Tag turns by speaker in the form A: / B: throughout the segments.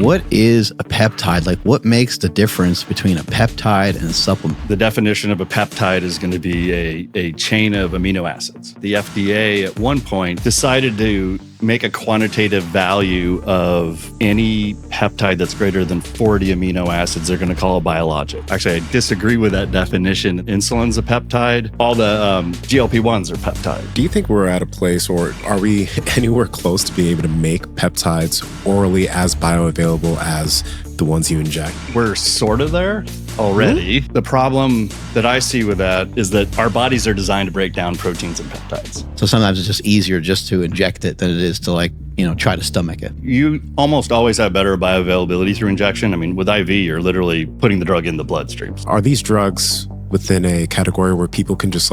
A: What is a peptide? Like, what makes the difference between a peptide and a supplement?
B: The definition of a peptide is going to be a chain of amino acids. The FDA at one point decided to make a quantitative value of any peptide that's greater than 40 amino acids. They're going to call a biologic. Actually, I disagree with that definition. Insulin's a peptide. All the GLP-1s are peptides.
C: Do you think we're at a place, or are we anywhere close to being able to make peptides orally as bioavailable as the ones you inject?
B: We're sort of there already. Mm-hmm. The problem that I see with that is that our bodies are designed to break down proteins and peptides.
A: So sometimes it's just easier just to inject it than it is to try to stomach it.
B: You almost always have better bioavailability through injection. I mean, with IV, you're literally putting the drug in the bloodstreams.
C: Are these drugs within a category where people can just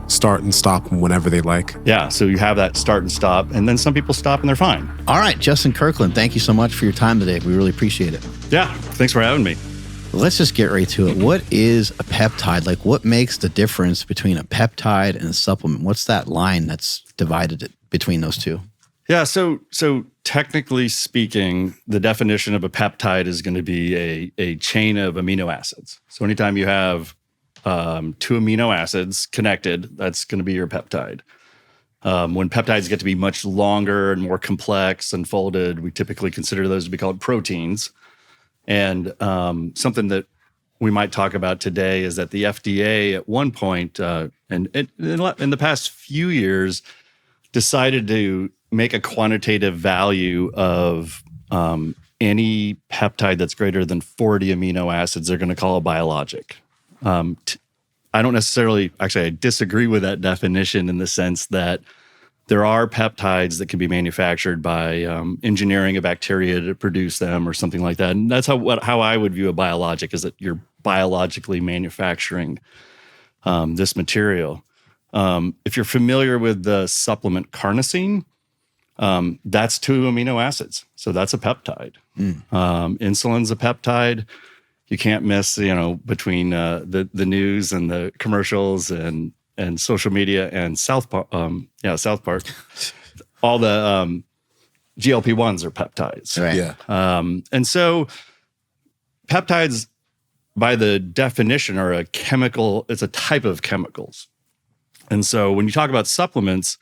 C: start and stop whenever they like?
B: Yeah, so you have that start and stop, and then some people stop and they're fine.
A: All right, Justin Kirkland, thank you so much for your time today. We really appreciate it.
B: Yeah, thanks for having me.
A: Let's just get right to it. What is a peptide? Like, what makes the difference between a peptide and a supplement? What's that line that's divided between those two?
B: Yeah, so technically speaking, the definition of a peptide is going to be a chain of amino acids. So anytime you have two amino acids connected, that's going to be your peptide. When peptides get to be much longer and more complex and folded, we typically consider those to be called proteins. And something that we might talk about today is that the FDA at one point, and in the past few years, decided to make a quantitative value of any peptide that's greater than 40 amino acids. They're going to call a biologic. I don't necessarily, actually, I disagree with that definition in the sense that there are peptides that can be manufactured by engineering a bacteria to produce them or something like that. And that's how I would view a biologic, is that you're biologically manufacturing this material. If you're familiar with the supplement carnosine, that's 2 amino acids. So that's a peptide. Insulin's a peptide. You can't miss, between the news and the commercials and social media and South Park. All the GLP-1s are peptides.
A: Right.
C: Yeah.
B: And so peptides, by the definition, are a chemical. It's a type of chemicals. And so when you talk about supplements,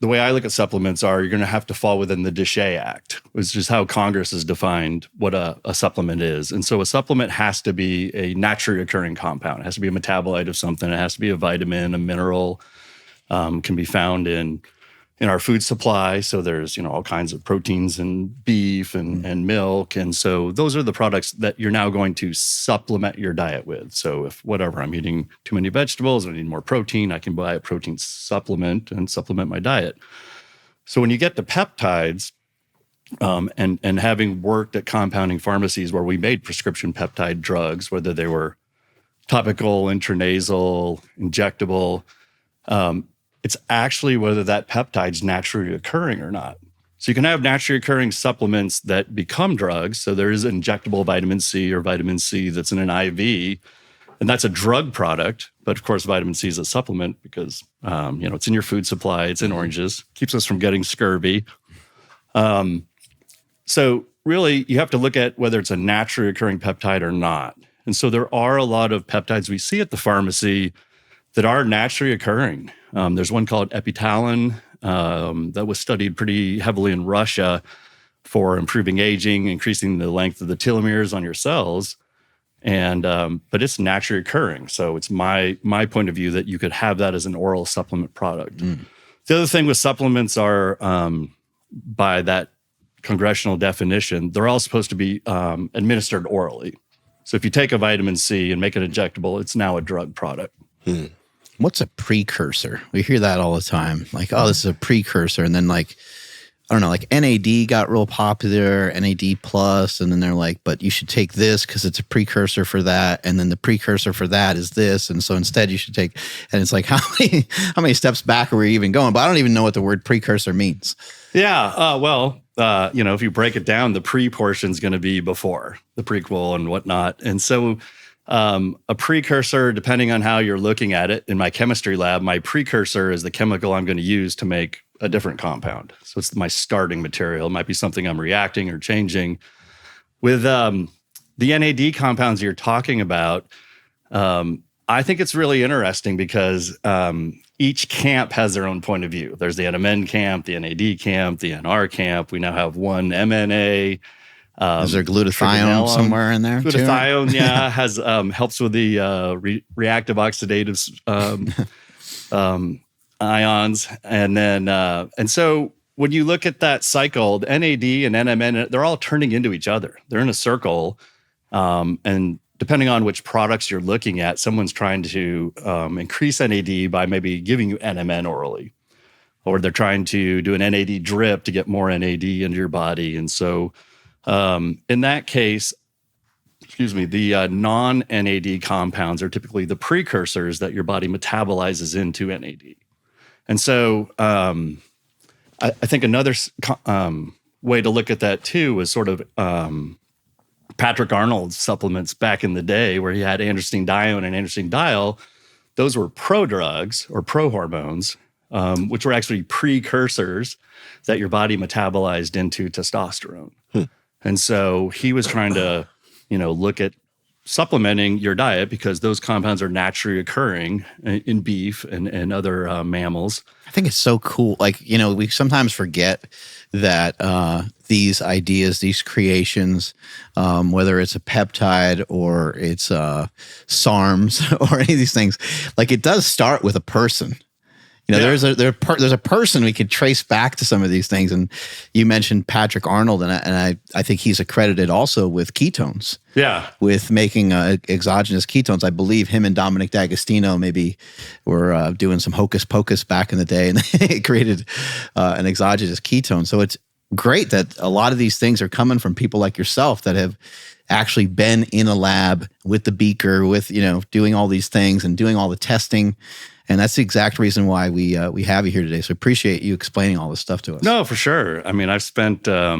B: the way I look at supplements are you're going to have to fall within the DSHEA Act, which is how Congress has defined what a supplement is. And so a supplement has to be a naturally occurring compound. It has to be a metabolite of something. It has to be a vitamin, a mineral, can be found in our food supply. So there's, all kinds of proteins and beef and milk. And so those are the products that you're now going to supplement your diet with. So if I'm eating too many vegetables, I need more protein, I can buy a protein supplement and supplement my diet. So when you get to peptides, and having worked at compounding pharmacies where we made prescription peptide drugs, whether they were topical, intranasal, injectable, it's actually whether that peptide's naturally occurring or not. So you can have naturally occurring supplements that become drugs. So there is injectable vitamin C or vitamin C that's in an IV, and that's a drug product. But of course, vitamin C is a supplement because, it's in your food supply, it's in oranges, keeps us from getting scurvy. So really, you have to look at whether it's a naturally occurring peptide or not. And so there are a lot of peptides we see at the pharmacy that are naturally occurring. There's one called epitalin that was studied pretty heavily in Russia for improving aging, increasing the length of the telomeres on your cells. And but it's naturally occurring. So it's my point of view that you could have that as an oral supplement product. The other thing with supplements are, by that congressional definition, they're all supposed to be administered orally. So if you take a vitamin C and make it injectable, it's now a drug product.
A: What's a precursor? We hear that all the time. Like, oh, this is a precursor. And then NAD got real popular, NAD plus, and then they're like, but you should take this because it's a precursor for that. And then the precursor for that is this. And so instead you should take, and it's like, how many steps back are we even going? But I don't even know what the word precursor means.
B: Yeah. If you break it down, the pre portion is going to be before the prequel and whatnot. And so a precursor, depending on how you're looking at it, in my chemistry lab, my precursor is the chemical I'm going to use to make a different compound. So it's my starting material. It might be something I'm reacting or changing. With the NAD compounds you're talking about, I think it's really interesting because each camp has their own point of view. There's the NMN camp, the NAD camp, the NR camp. We now have one MNA.
A: Is there glutathione somewhere in there?
B: Glutathione, yeah, has helps with the reactive oxidative ions, and then and so when you look at that cycle, the NAD and NMN, they're all turning into each other. They're in a circle, and depending on which products you're looking at, someone's trying to increase NAD by maybe giving you NMN orally, or they're trying to do an NAD drip to get more NAD into your body, and so. In that case, the non-NAD compounds are typically the precursors that your body metabolizes into NAD. And so I think another way to look at that too is sort of Patrick Arnold's supplements back in the day where he had androstenedione and androstenediol. Those were prodrugs or prohormones, which were actually precursors that your body metabolized into testosterone. And so he was trying to, look at supplementing your diet because those compounds are naturally occurring in beef and other mammals.
A: I think it's so cool. Like, we sometimes forget that these ideas, these creations, whether it's a peptide or it's SARMs or any of these things, like it does start with a person. There's a person we could trace back to some of these things. And you mentioned Patrick Arnold, and I think he's accredited also with ketones.
B: Yeah.
A: With making exogenous ketones. I believe him and Dominic D'Agostino maybe were doing some hocus pocus back in the day, and they created an exogenous ketone. So it's great that a lot of these things are coming from people like yourself that have actually been in a lab with the beaker, with, doing all these things and doing all the testing. And that's the exact reason why we have you here today. So appreciate you explaining all this stuff to us.
B: No, for sure. I mean, I've spent a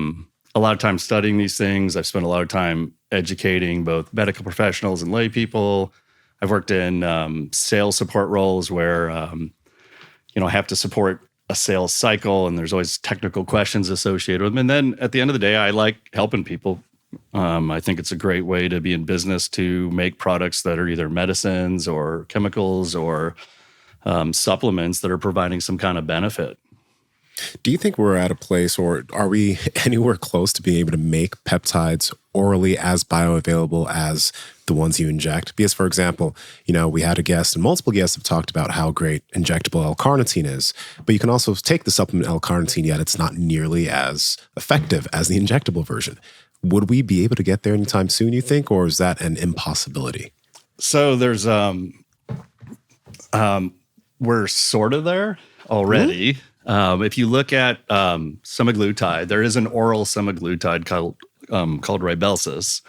B: lot of time studying these things. I've spent a lot of time educating both medical professionals and lay people. I've worked in sales support roles where, I have to support a sales cycle and there's always technical questions associated with them. And then at the end of the day, I like helping people. I think it's a great way to be in business to make products that are either medicines or chemicals or supplements that are providing some kind of benefit.
C: Do you think we're at a place, or are we anywhere close to being able to make peptides orally as bioavailable as the ones you inject? Because, for example, we had a guest, and multiple guests have talked about how great injectable L-carnitine is, but you can also take the supplement L-carnitine, yet it's not nearly as effective as the injectable version. Would we be able to get there anytime soon, you think, or is that an impossibility?
B: So there's we're sort of there already. Mm-hmm. If you look at semaglutide, there is an oral semaglutide called Rybelsus.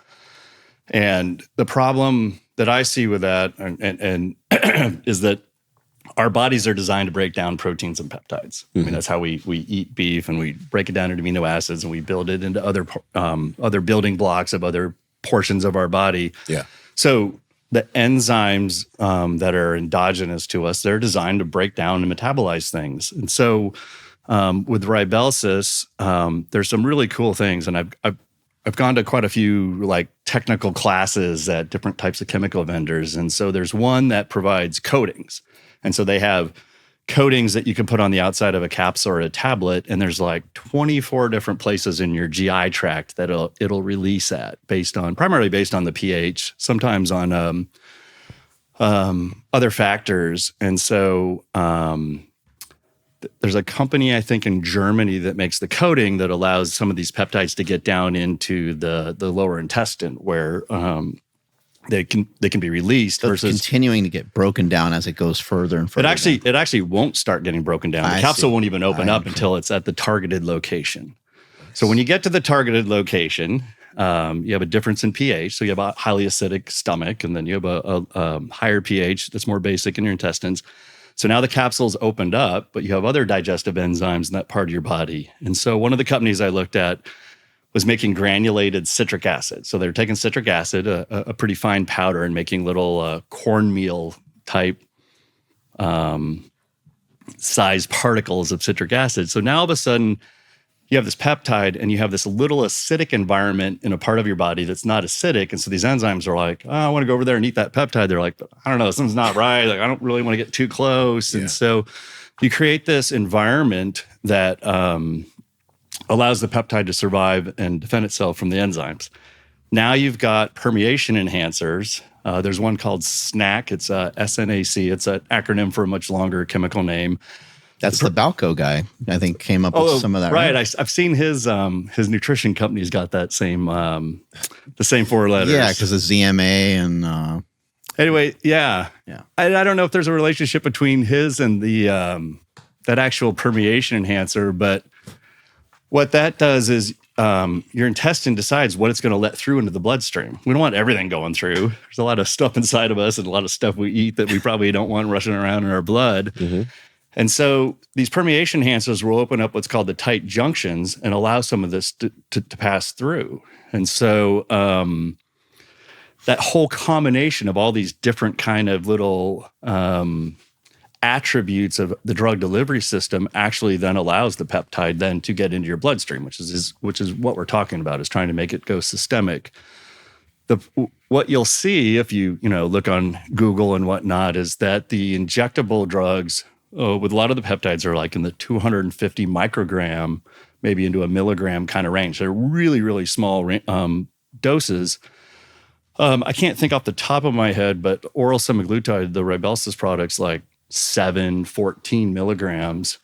B: And the problem that I see with that and is that our bodies are designed to break down proteins and peptides. Mm-hmm. I mean, that's how we eat beef, and we break it down into amino acids and we build it into other building blocks of other portions of our body.
C: Yeah. So
B: the enzymes that are endogenous to us, they're designed to break down and metabolize things. And so with Rybelsus, there's some really cool things. And I've gone to quite a few like technical classes at different types of chemical vendors. And so there's one that provides coatings. And so they have coatings that you can put on the outside of a capsule or a tablet, and there's like 24 different places in your GI tract that it'll release at, primarily based on the pH, sometimes on other factors. And so there's a company, I think, in Germany that makes the coating that allows some of these peptides to get down into the lower intestine where they can be released.
A: So versus continuing to get broken down as it goes further and further.
B: It actually won't start getting broken down. The capsule won't even open up until it's at the targeted location. So when you get to the targeted location, you have a difference in pH. So you have a highly acidic stomach, and then you have a higher pH that's more basic in your intestines. So now the capsule's opened up, but you have other digestive enzymes in that part of your body. And so one of the companies I looked at was making granulated citric acid. So they're taking citric acid, a pretty fine powder, and making little cornmeal type size particles of citric acid. So now all of a sudden you have this peptide and you have this little acidic environment in a part of your body that's not acidic. And so these enzymes are like, oh, I want to go over there and eat that peptide. They're like, I don't know, something's not right. Like, I don't really want to get too close. Yeah. And so you create this environment that allows the peptide to survive and defend itself from the enzymes. Now you've got permeation enhancers. There's one called SNAC. It's SNAC. It's an acronym for a much longer chemical name.
A: That's the Balco guy, I think, came up with some of that.
B: Right. I've seen his nutrition company's got that same, the same 4 letters.
A: Yeah, because of ZMA and...
B: Anyway, yeah. I don't know if there's a relationship between his and the that actual permeation enhancer, but what that does is your intestine decides what it's going to let through into the bloodstream. We don't want everything going through. There's a lot of stuff inside of us and a lot of stuff we eat that we probably don't want rushing around in our blood. Mm-hmm. And so these permeation enhancers will open up what's called the tight junctions and allow some of this to pass through. And so that whole combination of all these different kind of little attributes of the drug delivery system actually then allows the peptide then to get into your bloodstream, which is what we're talking about, is trying to make it go systemic. What you'll see if you look on Google and whatnot is that the injectable drugs with a lot of the peptides are like in the 250 microgram, maybe into a milligram kind of range. They're really, really small doses. I can't think off the top of my head, but oral semaglutide, the Rybelsus products, like 14 milligrams.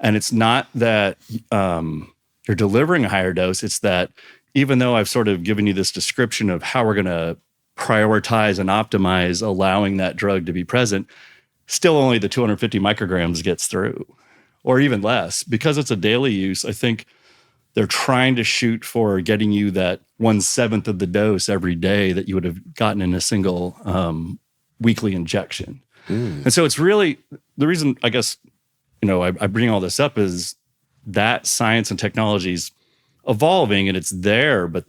B: And it's not that you're delivering a higher dose. It's that even though I've sort of given you this description of how we're going to prioritize and optimize allowing that drug to be present, still only the 250 micrograms gets through, or even less. Because it's a daily use, I think they're trying to shoot for getting you that 1/7 of the dose every day that you would have gotten in a single weekly injection. And so it's really, the reason I guess, I bring all this up is that science and technology is evolving and it's there, but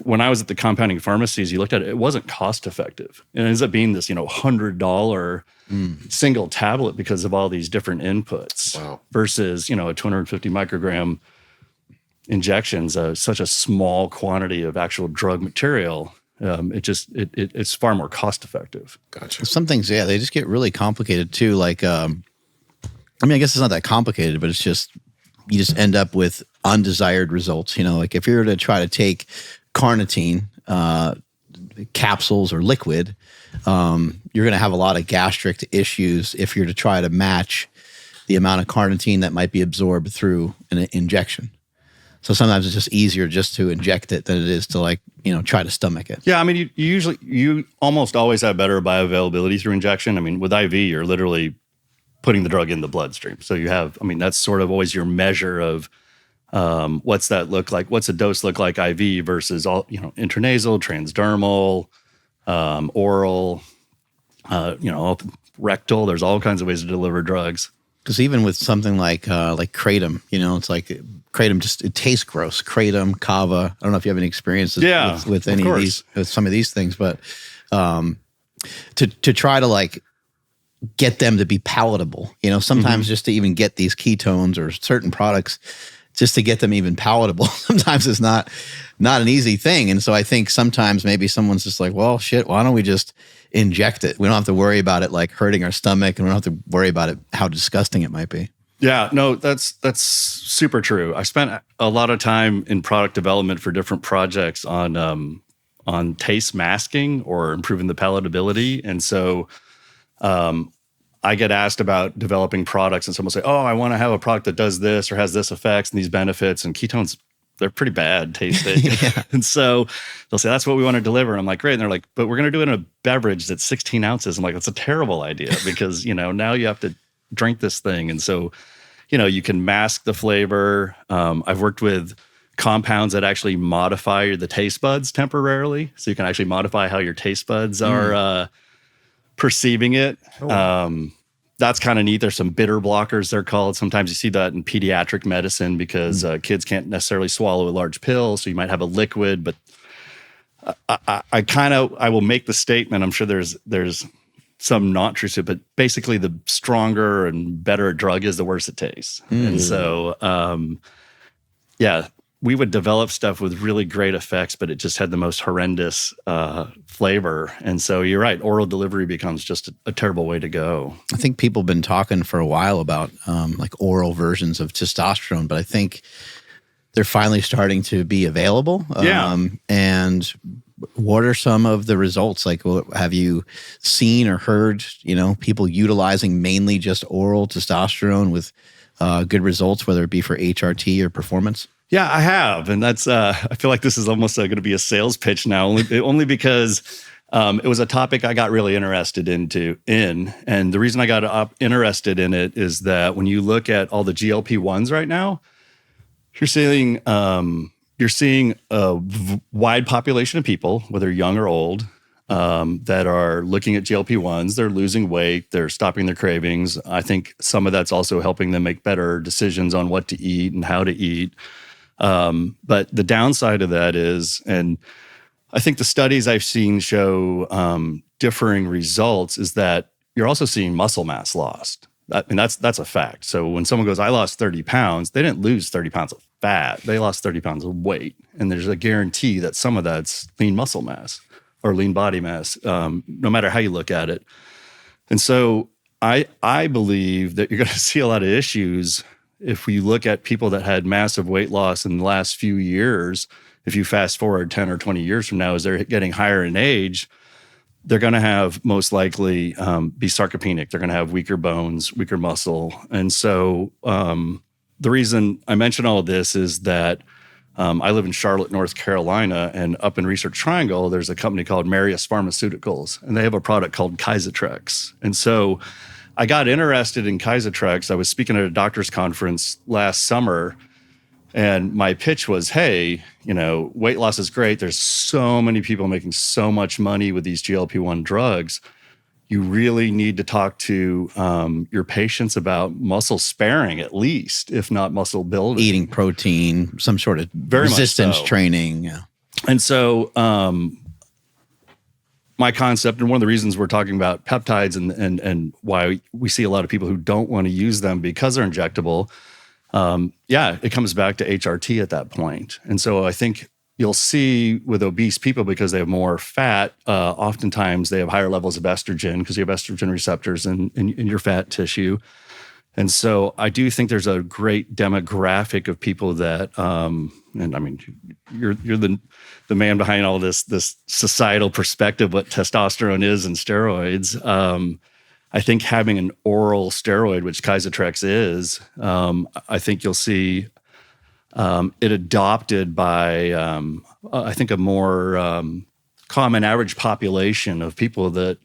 B: when I was at the compounding pharmacies, you looked at it, it wasn't cost effective. It ends up being this, $100 single tablet because of all these different inputs. Wow. Versus, a 250 microgram injections, such a small quantity of actual drug material. It's far more cost effective.
C: Gotcha.
A: Some things, they just get really complicated too. Like, I guess it's not that complicated, but it's just, you just end up with undesired results. Like if you were to try to take carnitine capsules or liquid, you're going to have a lot of gastric issues if you're to try to match the amount of carnitine that might be absorbed through an injection. So sometimes it's just easier just to inject it than it is to try to stomach it.
B: Yeah, you almost always have better bioavailability through injection. With IV, you're literally putting the drug in the bloodstream. So you have, that's sort of always your measure of what's that look like? What's a dose look like IV versus all, intranasal, transdermal, oral, rectal. There's all kinds of ways to deliver drugs.
A: Because even with something like Kratom, it's like Kratom it tastes gross. Kratom, Kava. I don't know if you have any experience with any of these, with some of these things, but to try to get them to be palatable, sometimes just to even get these ketones or certain products, just to get them even palatable, sometimes it's not an easy thing. And so I think sometimes maybe someone's just like, well, shit, why don't we just inject it? We don't have to worry about it hurting our stomach, and we don't have to worry about it, how disgusting it might be.
B: Yeah, no, that's super true. I spent a lot of time in product development for different projects on taste masking or improving the palatability. And so I get asked about developing products, and someone will say, oh, I want to have a product that does this or has this effects and these benefits, and ketones, they're pretty bad tasting. Yeah. And so they'll say, that's what we want to deliver. And I'm like, great. And they're like, but we're going to do it in a beverage that's 16 ounces. I'm like, that's a terrible idea because, now you have to drink this thing. And so, you can mask the flavor. I've worked with compounds that actually modify the taste buds temporarily. So you can actually modify how your taste buds are perceiving it. Oh. That's kind of neat. There's some bitter blockers, they're called. Sometimes you see that in pediatric medicine because kids can't necessarily swallow a large pill. So you might have a liquid, but I will make the statement. I'm sure there's some not true to it, but basically the stronger and better a drug is, the worse it tastes. And so, yeah, we would develop stuff with really great effects, but it just had the most horrendous flavor. And so you're right, oral delivery becomes just a terrible way to go.
A: I think people have been talking for a while about like oral versions of testosterone, but I think they're finally starting to be available. And what are some of the results? Like, have you seen or heard, people utilizing mainly just oral testosterone with good results, whether it be for HRT or performance?
B: Yeah, I have. And that's, I feel like this is almost going to be a sales pitch now, only because it was a topic I got really interested in. And the reason I got interested in it is that when you look at all the GLP-1s right now, you're seeing a wide population of people, whether young or old, that are looking at GLP-1s. They're losing weight. They're stopping their cravings. I think some of that's also helping them make better decisions on what to eat and how to eat. But the downside of that is, and I think the studies I've seen show differing results, is that you're also seeing muscle mass lost. I mean, that's a fact. So when someone goes, I lost 30 pounds, they didn't lose 30 pounds of fat. They lost 30 pounds of weight. And there's a guarantee that some of that's lean muscle mass or lean body mass, no matter how you look at it. And so I believe that you're going to see a lot of issues if we look at people that had massive weight loss in the last few years. If you fast forward 10 or 20 years from now, as they're getting higher in age, they're going to have most likely be sarcopenic. They're going to have weaker bones, weaker muscle. And so the reason I mention all of this is that I live in Charlotte, North Carolina, and up in Research Triangle, there's a company called Marius Pharmaceuticals, and they have a product called Kysotrex. And so I got interested in Kysotrex. I was speaking at a doctor's conference last summer, and my pitch was, hey, weight loss is great. There's so many people making so much money with these GLP-1 drugs. You really need to talk to your patients about muscle sparing, at least, if not muscle building.
A: Eating protein, some sort of resistance training. Yeah.
B: And so my concept, and one of the reasons we're talking about peptides and why we see a lot of people who don't want to use them because they're injectable, it comes back to HRT at that point. And so I think you'll see with obese people, because they have more fat, oftentimes they have higher levels of estrogen because you have estrogen receptors in your fat tissue. And so I do think there's a great demographic of people that, and I mean, you're the man behind all this societal perspective, what testosterone is and steroids. I think having an oral steroid, which Kysotrex is, I think you'll see it adopted by, I think, a more common average population of people that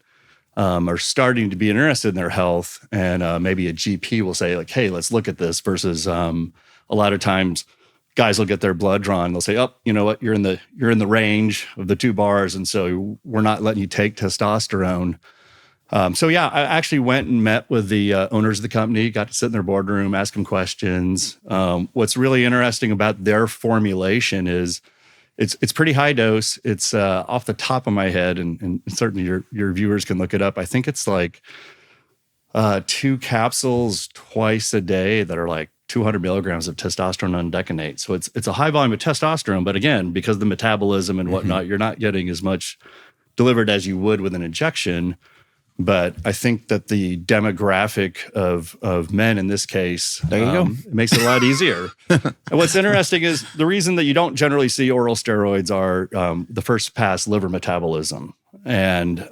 B: are starting to be interested in their health. And maybe a GP will say, like, hey, let's look at this, versus a lot of times guys will get their blood drawn. They'll say, oh, you know what, you're in the range of the 2 bars, and so we're not letting you take testosterone. I actually went and met with the owners of the company, got to sit in their boardroom, ask them questions. What's really interesting about their formulation is it's pretty high dose. It's off the top of my head, and certainly your viewers can look it up. I think it's like 2 capsules twice a day that are like 200 milligrams of testosterone undecanate. So it's a high volume of testosterone, but again, because of the metabolism and whatnot, you're not getting as much delivered as you would with an injection. But I think that the demographic of men in this case,
A: there you go.
B: It makes it a lot easier. And what's interesting is the reason that you don't generally see oral steroids are the first pass liver metabolism. And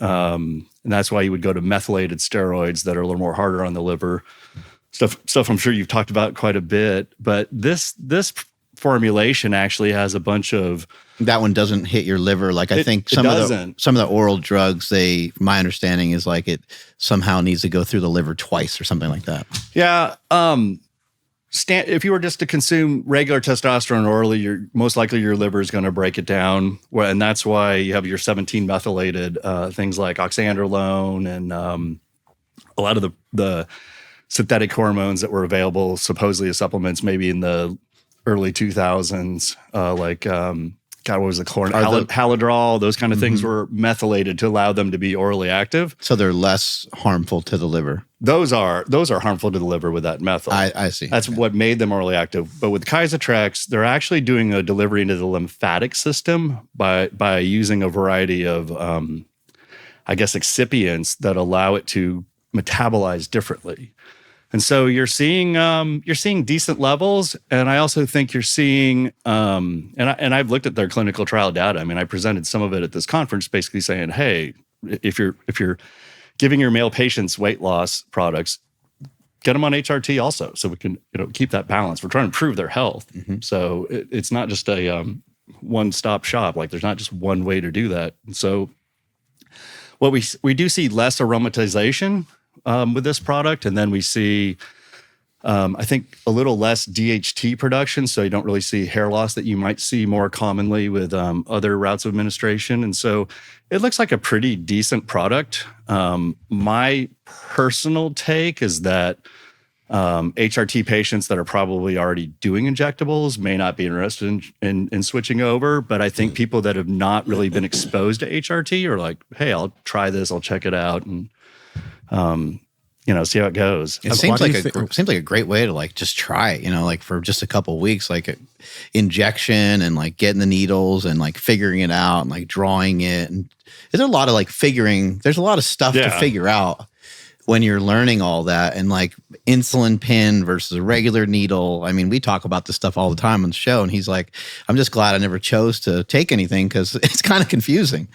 B: that's why you would go to methylated steroids that are a little more harder on the liver. Stuff I'm sure you've talked about quite a bit. But this formulation actually has a bunch of...
A: That one doesn't hit your liver. Like I think some of the oral drugs, my understanding is like it somehow needs to go through the liver twice or something like that.
B: Yeah. If you were just to consume regular testosterone orally, most likely your liver is going to break it down. And that's why you have your 17 methylated things like oxandrolone and a lot of the synthetic hormones that were available supposedly as supplements maybe in the early 2000s, like God, what was the chlorine?
A: Are the-
B: Halidrol, those kind of things were methylated to allow them to be orally active.
A: So they're less harmful to the liver.
B: Those are harmful to the liver with that methyl.
A: I see.
B: That's what made them orally active. But with Kysotrex, they're actually doing a delivery into the lymphatic system by using a variety of, I guess, excipients that allow it to metabolize differently. And so you're seeing decent levels, and I also think you're seeing, and I've looked at their clinical trial data. I mean, I presented some of it at this conference, basically saying, hey, if you're giving your male patients weight loss products, get them on HRT also, so we can keep that balance. We're trying to improve their health, so it's not just a one-stop shop. Like there's not just one way to do that. And so what we do see less aromatization with this product, and then we see, I think, a little less DHT production, so you don't really see hair loss that you might see more commonly with other routes of administration. And so it looks like a pretty decent product. My personal take is that HRT patients that are probably already doing injectables may not be interested in switching over, but I think people that have not really been exposed to HRT are like, hey, I'll try this, I'll check it out, and see how it goes.
A: It seems like a great way to like just try it, like for just a couple of weeks, like injection and like getting the needles and like figuring it out and like drawing it. And there's a lot of like there's a lot of stuff to figure out when you're learning all that, and like insulin pen versus a regular needle. I mean, we talk about this stuff all the time on the show, and he's like, I'm just glad I never chose to take anything because it's kind of confusing.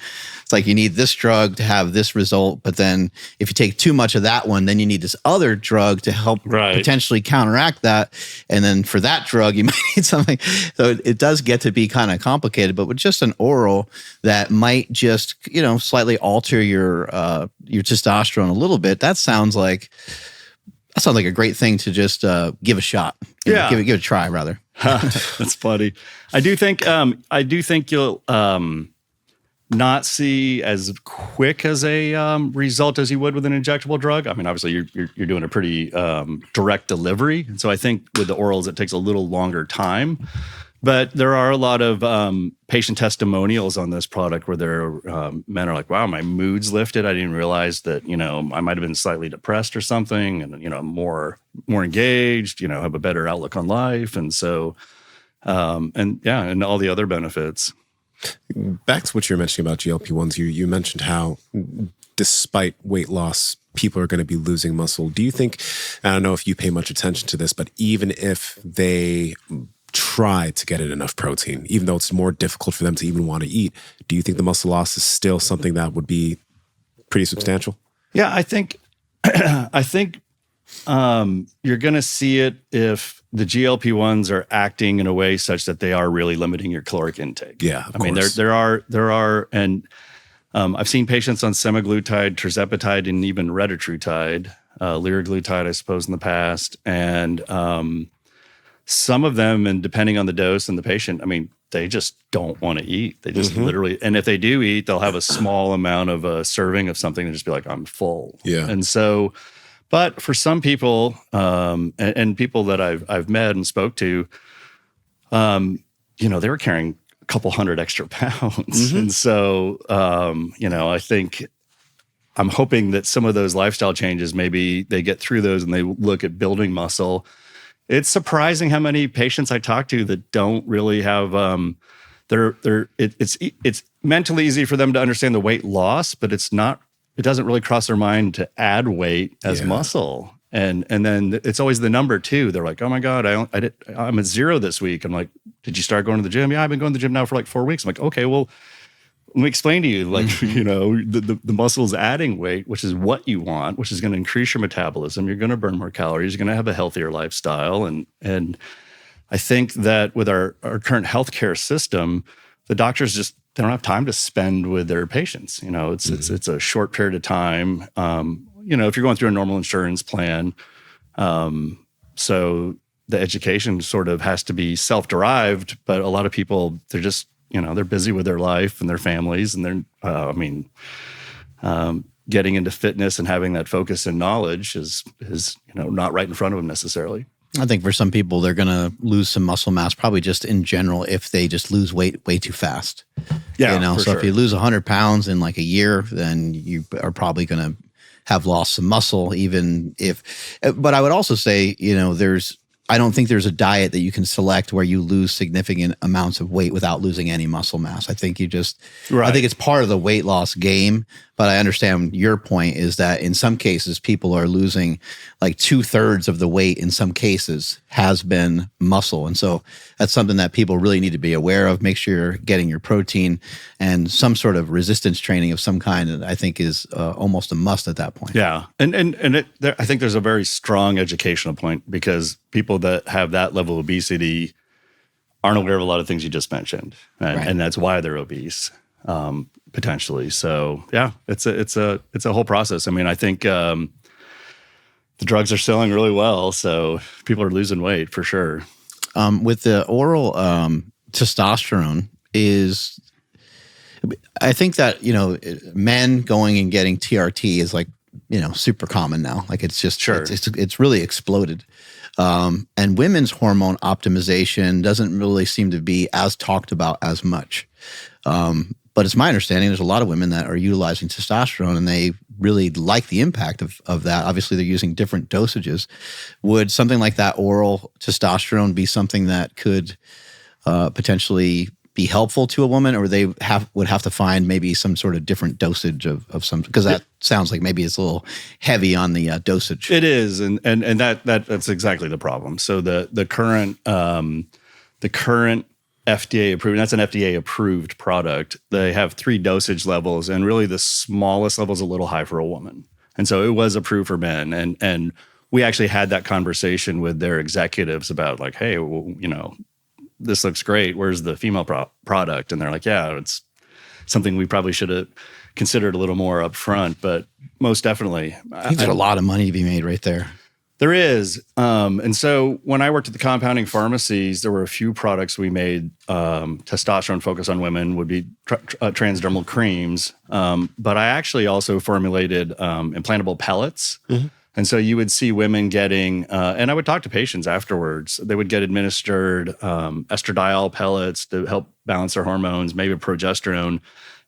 A: It's like you need this drug to have this result, but then if you take too much of that one, then you need this other drug to help potentially counteract that. And then for that drug, you might need something. So it does get to be kind of complicated, but with just an oral that might just, slightly alter your testosterone a little bit, that sounds like a great thing to just give a shot. Give it a try, rather.
B: That's funny. I do think you'll not see as quick as a result as you would with an injectable drug. I mean, obviously you're doing a pretty direct delivery, and so I think with the orals it takes a little longer time. But there are a lot of patient testimonials on this product where men are like, wow, my mood's lifted. I didn't realize that, I might have been slightly depressed or something, and, more engaged, have a better outlook on life. And so, and all the other benefits.
C: Back to what you were mentioning about GLP-1s, you mentioned how despite weight loss, people are going to be losing muscle. Do you think, I don't know if you pay much attention to this, but even if they try to get in enough protein, even though it's more difficult for them to even want to eat, do you think the muscle loss is still something that would be pretty substantial?
B: Yeah, I think you're going to see it if the GLP-1s are acting in a way such that they are really limiting your caloric intake.
C: Yeah,
B: I mean, there are, and I've seen patients on semaglutide, tirzepatide, and even retatrutide, liraglutide, I suppose, in the past, and some of them, and depending on the dose and the patient, I mean, they just don't want to eat. They just literally, and if they do eat, they'll have a small amount of a serving of something and just be like, I'm full.
C: Yeah.
B: And so, but for some people, and people that I've met and spoke to, they were carrying a couple hundred extra pounds. And so, I think I'm hoping that some of those lifestyle changes, maybe they get through those and they look at building muscle. It's surprising how many patients I talk to that don't really have, it's mentally easy for them to understand the weight loss, but it doesn't really cross their mind to add weight as muscle. And then it's always the number too. They're like, oh my God, I'm at 0 this week. I'm like, did you start going to the gym? Yeah, I've been going to the gym now for like 4 weeks. I'm like, okay, well, let me explain to you, like, the muscle's adding weight, which is what you want, which is going to increase your metabolism. You're going to burn more calories. You're going to have a healthier lifestyle. And I think that with our current healthcare system, the doctors they don't have time to spend with their patients. It's a short period of time. If you're going through a normal insurance plan, so the education sort of has to be self-derived, but a lot of people, they're just, they're busy with their life and their families, and they're, getting into fitness and having that focus and knowledge is not right in front of them necessarily.
A: I think for some people, they're going to lose some muscle mass, probably just in general, if they just lose weight way too fast.
B: Yeah,
A: you know,
B: for
A: so
B: sure.
A: if you lose 100 pounds in like a year, then you are probably going to have lost some muscle, even if, but I would also say, you know, I don't think there's a diet that you can select where you lose significant amounts of weight without losing any muscle mass. I think I think it's part of the weight loss game, but I understand your point is that in some cases, people are losing like 2/3 of the weight in some cases has been muscle. And so that's something that people really need to be aware of. Make sure you're getting your protein and some sort of resistance training of some kind that I think is almost a must at that point.
B: Yeah. I think there's a very strong educational point because people that have that level of obesity aren't aware of a lot of things you just mentioned. And that's why they're obese, potentially. So yeah, it's a whole process. I mean, I think the drugs are selling really well, so people are losing weight for sure.
A: With the oral testosterone I think that, you know, men going and getting TRT is like, you know, super common now. Like it's just, it's really exploded. And women's hormone optimization doesn't really seem to be as talked about as much. But it's my understanding there's a lot of women that are utilizing testosterone and they really like the impact of that. Obviously, they're using different dosages. Would something like that oral testosterone be something that could potentially be helpful to a woman, or they would have to find maybe some sort of different dosage of some, because that sounds like maybe it's a little heavy on the dosage.
B: It is, and that's exactly the problem. So the current FDA approved, and that's an FDA approved product. They have 3 dosage levels, and really the smallest level is a little high for a woman. And so it was approved for men, and we actually had that conversation with their executives about like, hey, well, you know, this looks great. Where's the female product? And they're like, yeah, it's something we probably should have considered a little more upfront, but most definitely.
A: I think there's a lot of money to be made right there.
B: There is. And so when I worked at the compounding pharmacies, there were a few products we made, testosterone focused on women, would be transdermal creams. But I actually also formulated implantable pellets. Mm-hmm. And so you would see women getting, and I would talk to patients afterwards, they would get administered estradiol pellets to help balance their hormones, maybe progesterone,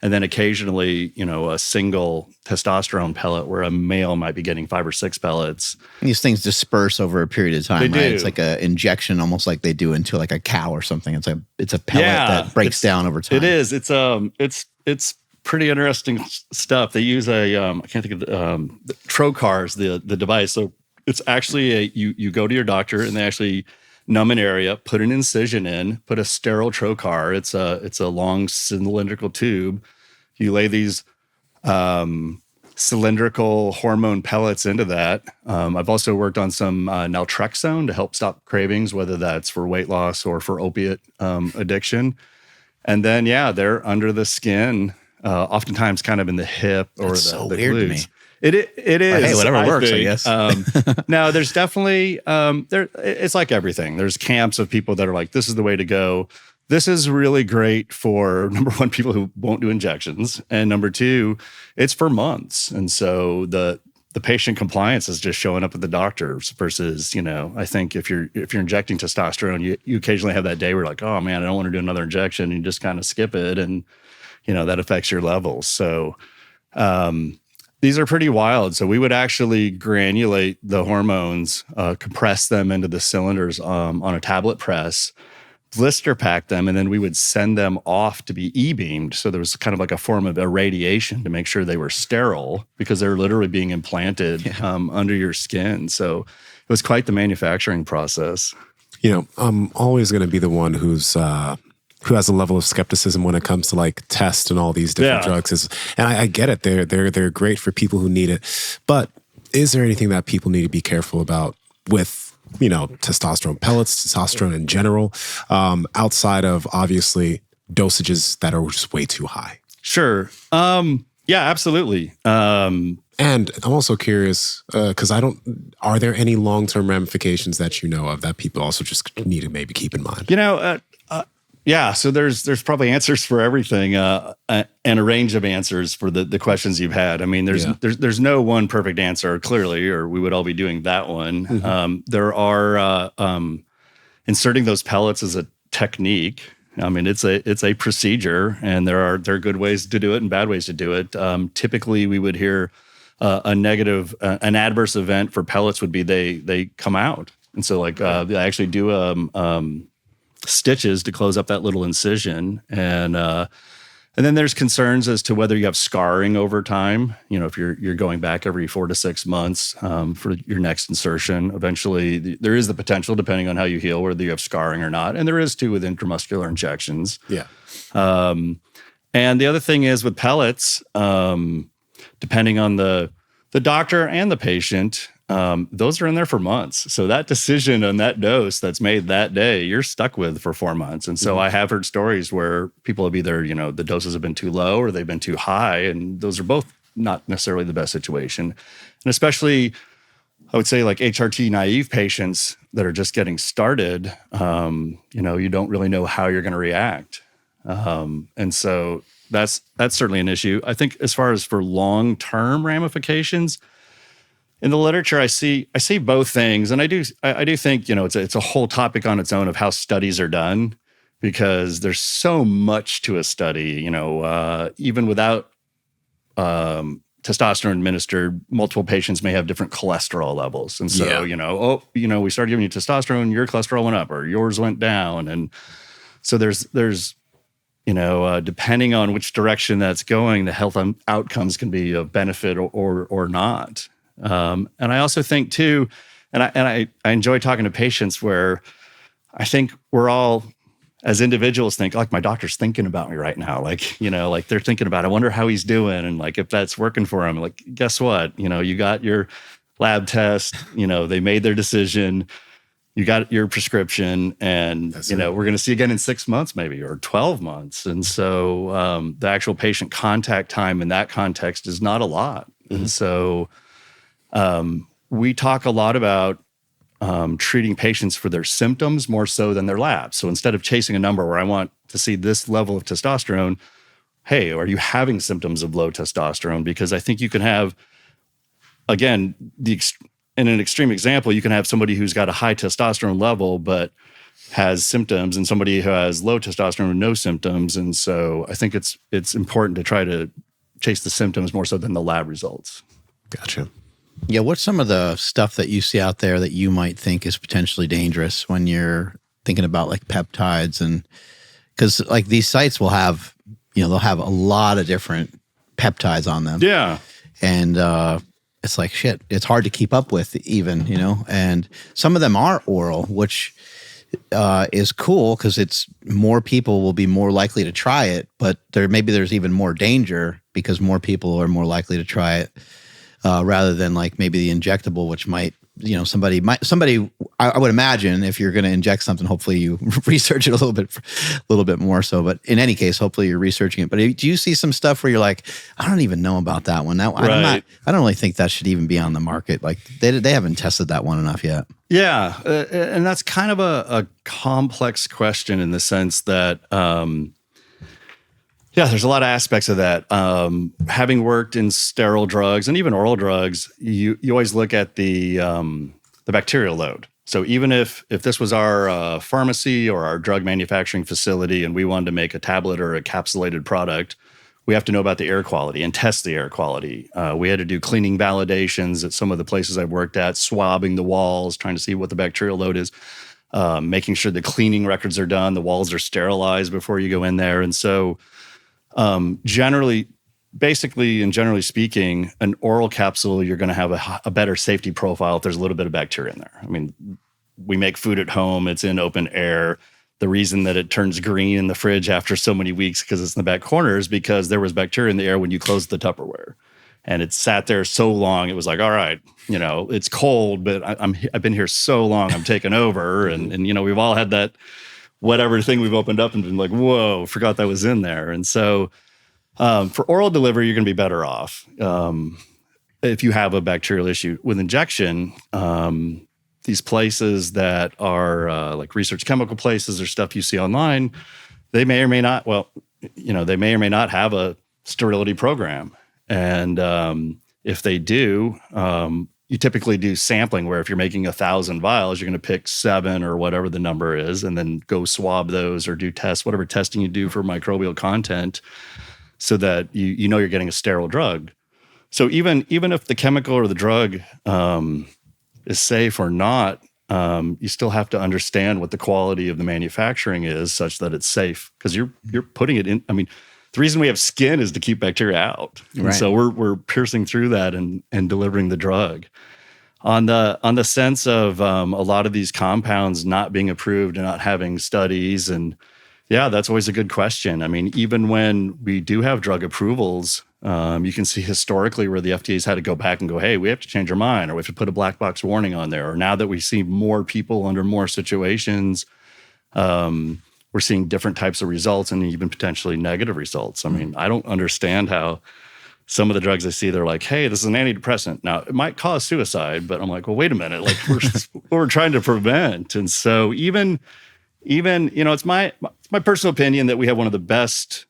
B: and then occasionally, you know, a single testosterone pellet where a male might be getting 5 or 6 pellets.
A: And these things disperse over a period of time,
B: they
A: right?
B: do.
A: It's like an injection, almost like they do into like a cow or something. It's a pellet that breaks down over time.
B: It is. It's pretty interesting stuff. They use I can't think of the trocars, the device. So it's actually you go to your doctor and they actually numb an area, put an incision in, put a sterile trocar. It's a long cylindrical tube. You lay these cylindrical hormone pellets into that. I've also worked on some naltrexone to help stop cravings, whether that's for weight loss or for opiate addiction. And then, they're under the skin, oftentimes kind of in the hip or
A: That's
B: the
A: so
B: glutes.
A: weird to me.
B: It is.
A: But hey, whatever works, I guess.
B: No, there's definitely it's like everything. There's camps of people that are like, this is the way to go. This is really great for, number one, people who won't do injections, and number two, it's for months. And so the patient compliance is just showing up at the doctors versus, you know, I think if you're injecting testosterone, you occasionally have that day where you're like, oh man, I don't want to do another injection. You just kind of skip it, and you know that affects your levels. So these are pretty wild. So we would actually granulate the hormones, compress them into the cylinders on a tablet press, blister pack them, and then we would send them off to be e-beamed. So there was kind of like a form of irradiation to make sure they were sterile because they're literally being implanted under your skin. So it was quite the manufacturing process.
C: You know, I'm always going to be the one who has a level of skepticism when it comes to like test and all these different drugs. And I get it. They're great for people who need it. But is there anything that people need to be careful about with, you know, testosterone pellets, testosterone in general, outside of obviously dosages that are just way too high?
B: Sure. Yeah, absolutely.
C: And I'm also curious, because are there any long-term ramifications that you know of that people also just need to maybe keep in mind?
B: You know, Yeah, so there's probably answers for everything, and a range of answers for the questions you've had. I mean, there's no one perfect answer, clearly, or we would all be doing that one.
C: Mm-hmm.
B: There are inserting those pellets is a technique. I mean, it's a procedure, and there are good ways to do it and bad ways to do it. Typically, we would hear an adverse event for pellets would be they come out, and so like they actually do stitches to close up that little incision, and then there's concerns as to whether you have scarring over time. You know, if you're going back every 4 to 6 months for your next insertion, eventually there is the potential, depending on how you heal, whether you have scarring or not, and there is too with intramuscular injections.
C: Yeah.
B: And the other thing is with pellets, depending on the doctor and the patient, those are in there for months. So that decision on that dose that's made that day, you're stuck with for 4 months. And so I have heard stories where people have either, the doses have been too low or they've been too high. And those are both not necessarily the best situation. And especially, I would say like HRT naive patients that are just getting started, you don't really know how you're going to react. And so that's certainly an issue. I think as far as for long-term ramifications, in the literature, I see both things, and I do think it's a whole topic on its own of how studies are done, because there's so much to a study. Even without testosterone administered, multiple patients may have different cholesterol levels, and so we started giving you testosterone, your cholesterol went up or yours went down, and so there's depending on which direction that's going, the health outcomes can be of benefit or not. And I also think too, and I enjoy talking to patients where I think we're all, as individuals, think like my doctor's thinking about me right now. Like, like they're thinking about, I wonder how he's doing. And like, if that's working for him, like, guess what? You got your lab test, they made their decision, you got your prescription, and, we're going to see again in 6 months, maybe, or 12 months. And so, the actual patient contact time in that context is not a lot. Mm-hmm. And so, we talk a lot about treating patients for their symptoms more so than their labs. So instead of chasing a number where I want to see this level of testosterone, hey, are you having symptoms of low testosterone? Because I think you can have, again, in an extreme example, you can have somebody who's got a high testosterone level but has symptoms, and somebody who has low testosterone with no symptoms. And so I think it's important to try to chase the symptoms more so than the lab results.
C: Gotcha.
A: Yeah, what's some of the stuff that you see out there that you might think is potentially dangerous when you're thinking about like peptides? And because like these sites will have, they'll have a lot of different peptides on them.
B: Yeah.
A: And it's like, shit, it's hard to keep up with even, and some of them are oral, which is cool because it's more people will be more likely to try it, but there's even more danger because more people are more likely to try it. Rather than like maybe the injectable, which might, somebody, I would imagine if you're going to inject something, hopefully you research it a little bit more so. But in any case, hopefully you're researching it. But do you see some stuff where you're like, I don't even know about that one? I don't really think that should even be on the market. Like they haven't tested that one enough yet. Yeah.
B: And that's kind of a complex question in the sense that, there's a lot of aspects of that. Having worked in sterile drugs and even oral drugs, you always look at the bacterial load. So even if this was our pharmacy or our drug manufacturing facility and we wanted to make a tablet or a capsulated product, we have to know about the air quality and test the air quality. We had to do cleaning validations at some of the places I've worked at, swabbing the walls, trying to see what the bacterial load is, making sure the cleaning records are done, the walls are sterilized before you go in there. And so generally speaking, an oral capsule, you're going to have a better safety profile if there's a little bit of bacteria in there. I mean, we make food at home. It's in open air. The reason that it turns green in the fridge after so many weeks because it's in the back corner is because there was bacteria in the air when you closed the Tupperware. And it sat there so long, it was like, all right, it's cold, but I've been here so long, I'm taking over. And we've all had that whatever thing we've opened up and been like, whoa, forgot that was in there. And so for oral delivery, you're going to be better off if you have a bacterial issue. With injection, these places that are like research chemical places or stuff you see online, they may or may not, they may or may not have a sterility program. And if they do, you typically do sampling where if you're making 1,000 vials, you're going to pick 7 or whatever the number is, and then go swab those or do tests, whatever testing you do for microbial content, so that you know you're getting a sterile drug. So even if the chemical or the drug is safe or not, you still have to understand what the quality of the manufacturing is, such that it's safe, because you're putting it in. I mean, the reason we have skin is to keep bacteria out. Right. And so we're piercing through that and delivering the drug. On the sense of a lot of these compounds not being approved and not having studies, and yeah, that's always a good question. I mean, even when we do have drug approvals, you can see historically where the FDA's had to go back and go, hey, we have to change our mind, or we have to put a black box warning on there. Or now that we see more people under more situations, we're seeing different types of results and even potentially negative results. I mean, I don't understand how some of the drugs I see, they're like, hey, this is an antidepressant. Now, it might cause suicide, but I'm like, well, wait a minute. Like, we're trying to prevent. And so even it's my personal opinion that we have one of the best,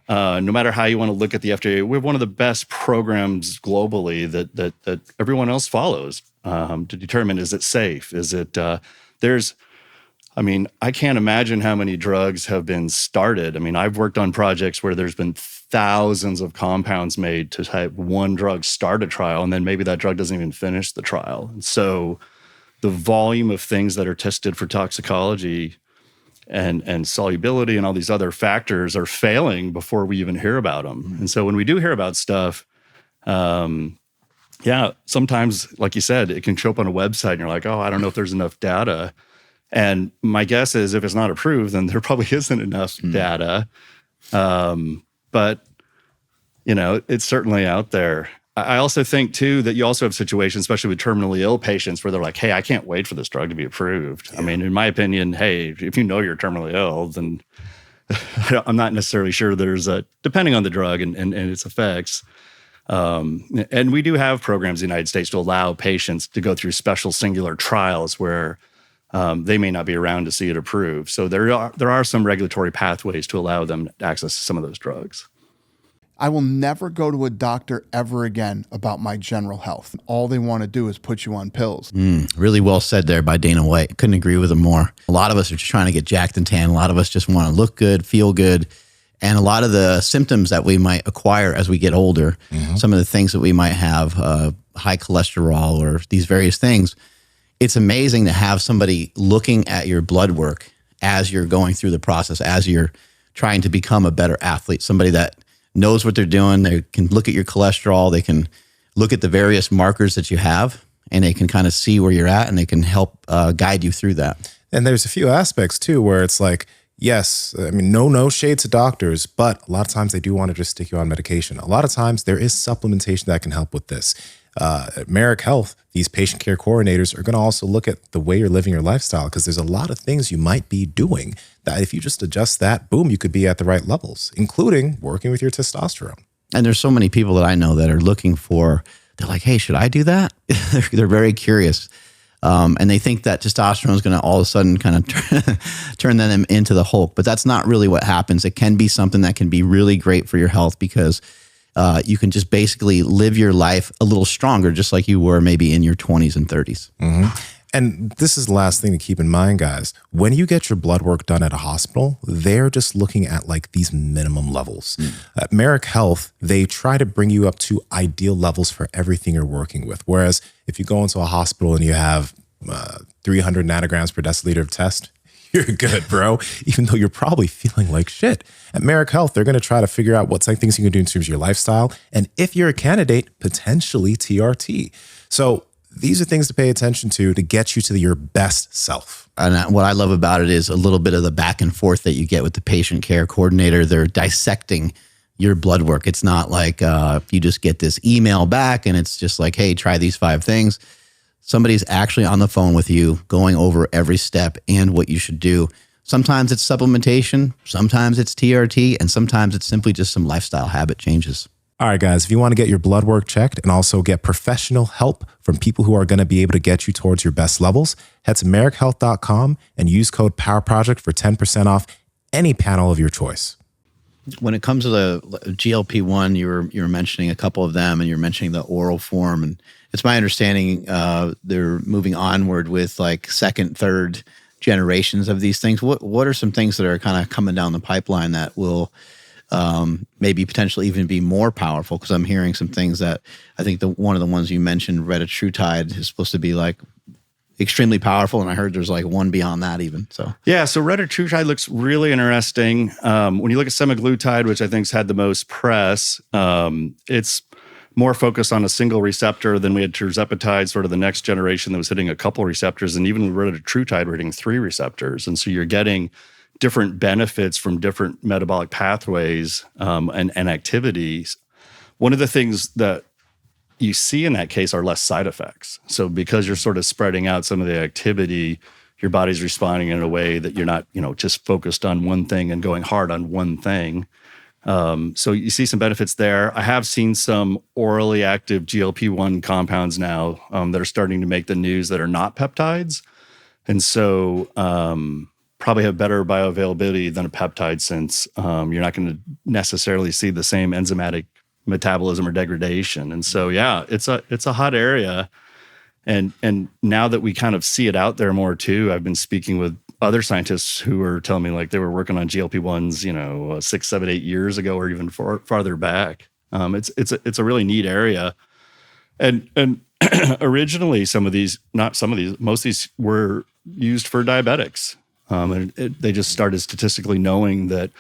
B: no matter how you want to look at the FDA, we have one of the best programs globally that everyone else follows to determine, is it safe? Is it, I can't imagine how many drugs have been started. I mean, I've worked on projects where there's been thousands of compounds made to have one drug start a trial, and then maybe that drug doesn't even finish the trial. And so the volume of things that are tested for toxicology and solubility and all these other factors are failing before we even hear about them. And so when we do hear about stuff, sometimes, like you said, it can show up on a website and you're like, oh, I don't know if there's enough data. And my guess is if it's not approved, then there probably isn't enough data. But, it's certainly out there. I also think, too, that you also have situations, especially with terminally ill patients, where they're like, hey, I can't wait for this drug to be approved. Yeah. I mean, in my opinion, hey, if you know you're terminally ill, then I'm not necessarily sure there's depending on the drug and its effects. And we do have programs in the United States to allow patients to go through special singular trials where they may not be around to see it approved. So there are some regulatory pathways to allow them to access some of those drugs.
D: I will never go to a doctor ever again about my general health. All they want to do is put you on pills.
A: Really well said there by Dana White. Couldn't agree with him more. A lot of us are just trying to get jacked and tan. A lot of us just want to look good, feel good. And a lot of the symptoms that we might acquire as we get older, some of the things that we might have, high cholesterol or these various things, it's amazing to have somebody looking at your blood work as you're going through the process, as you're trying to become a better athlete, somebody that knows what they're doing. They can look at your cholesterol. They can look at the various markers that you have, and they can kind of see where you're at, and they can help guide you through that.
C: And there's a few aspects too, where it's like, yes, I mean, no shade to doctors, but a lot of times they do want to just stick you on medication. A lot of times there is supplementation that can help with this. At Merrick Health, these patient care coordinators are going to also look at the way you're living your lifestyle, because there's a lot of things you might be doing that if you just adjust that, boom, you could be at the right levels, including working with your testosterone.
A: And there's so many people that I know that are looking for, they're like, hey, should I do that? They're very curious. And they think that testosterone is going to all of a sudden kind of turn them into the Hulk. But that's not really what happens. It can be something that can be really great for your health, because you can just basically live your life a little stronger, just like you were maybe in your 20s and 30s.
C: And this is the last thing to keep in mind, guys. When you get your blood work done at a hospital, they're just looking at like these minimum levels. At Merrick Health, they try to bring you up to ideal levels for everything you're working with. Whereas if you go into a hospital and you have 300 nanograms per deciliter of test, you're good, bro, even though you're probably feeling like shit. At Merrick Health, they're going to try to figure out what things you can do in terms of your lifestyle. And if you're a candidate, potentially TRT. So these are things to pay attention to get you to your best self.
A: And what I love about it is a little bit of the back and forth that you get with the patient care coordinator. They're dissecting your blood work. It's not like you just get this email back and it's just like, hey, try these 5 things. Somebody's actually on the phone with you, going over every step and what you should do. Sometimes it's supplementation, sometimes it's TRT, and sometimes it's simply just some lifestyle habit changes.
C: All right, guys, if you want to get your blood work checked and also get professional help from people who are going to be able to get you towards your best levels, head to merrickhealth.com and use code POWERPROJECT for 10% off any panel of your choice.
A: When it comes to the GLP-1, you were mentioning a couple of them, and you're mentioning the oral form, and it's my understanding they're moving onward with like second, third generations of these things. What are some things that are kind of coming down the pipeline that will maybe potentially even be more powerful? Because I'm hearing some things that I think one of the ones you mentioned, retatrutide, is supposed to be like extremely powerful, and I heard there's like one beyond that even. So
B: retatrutide looks really interesting. When you look at semaglutide, which I think's had the most press, it's more focused on a single receptor than we had tirzepatide, sort of the next generation that was hitting a couple receptors, and even with retatrutide, we're hitting 3 receptors, and so you're getting different benefits from different metabolic pathways and activities. One of the things that you see in that case are less side effects. So because you're sort of spreading out some of the activity, your body's responding in a way that you're not, just focused on one thing and going hard on one thing. So you see some benefits there. I have seen some orally active GLP-1 compounds now that are starting to make the news that are not peptides. And so probably have better bioavailability than a peptide, since you're not going to necessarily see the same enzymatic metabolism or degradation. And so, it's a hot area. And now that we kind of see it out there more too, I've been speaking with other scientists who are telling me like they were working on GLP-1s, 6, 7, 8 years ago, or even farther back. It's a really neat area. And originally most of these were used for diabetics. And they just started statistically knowing that,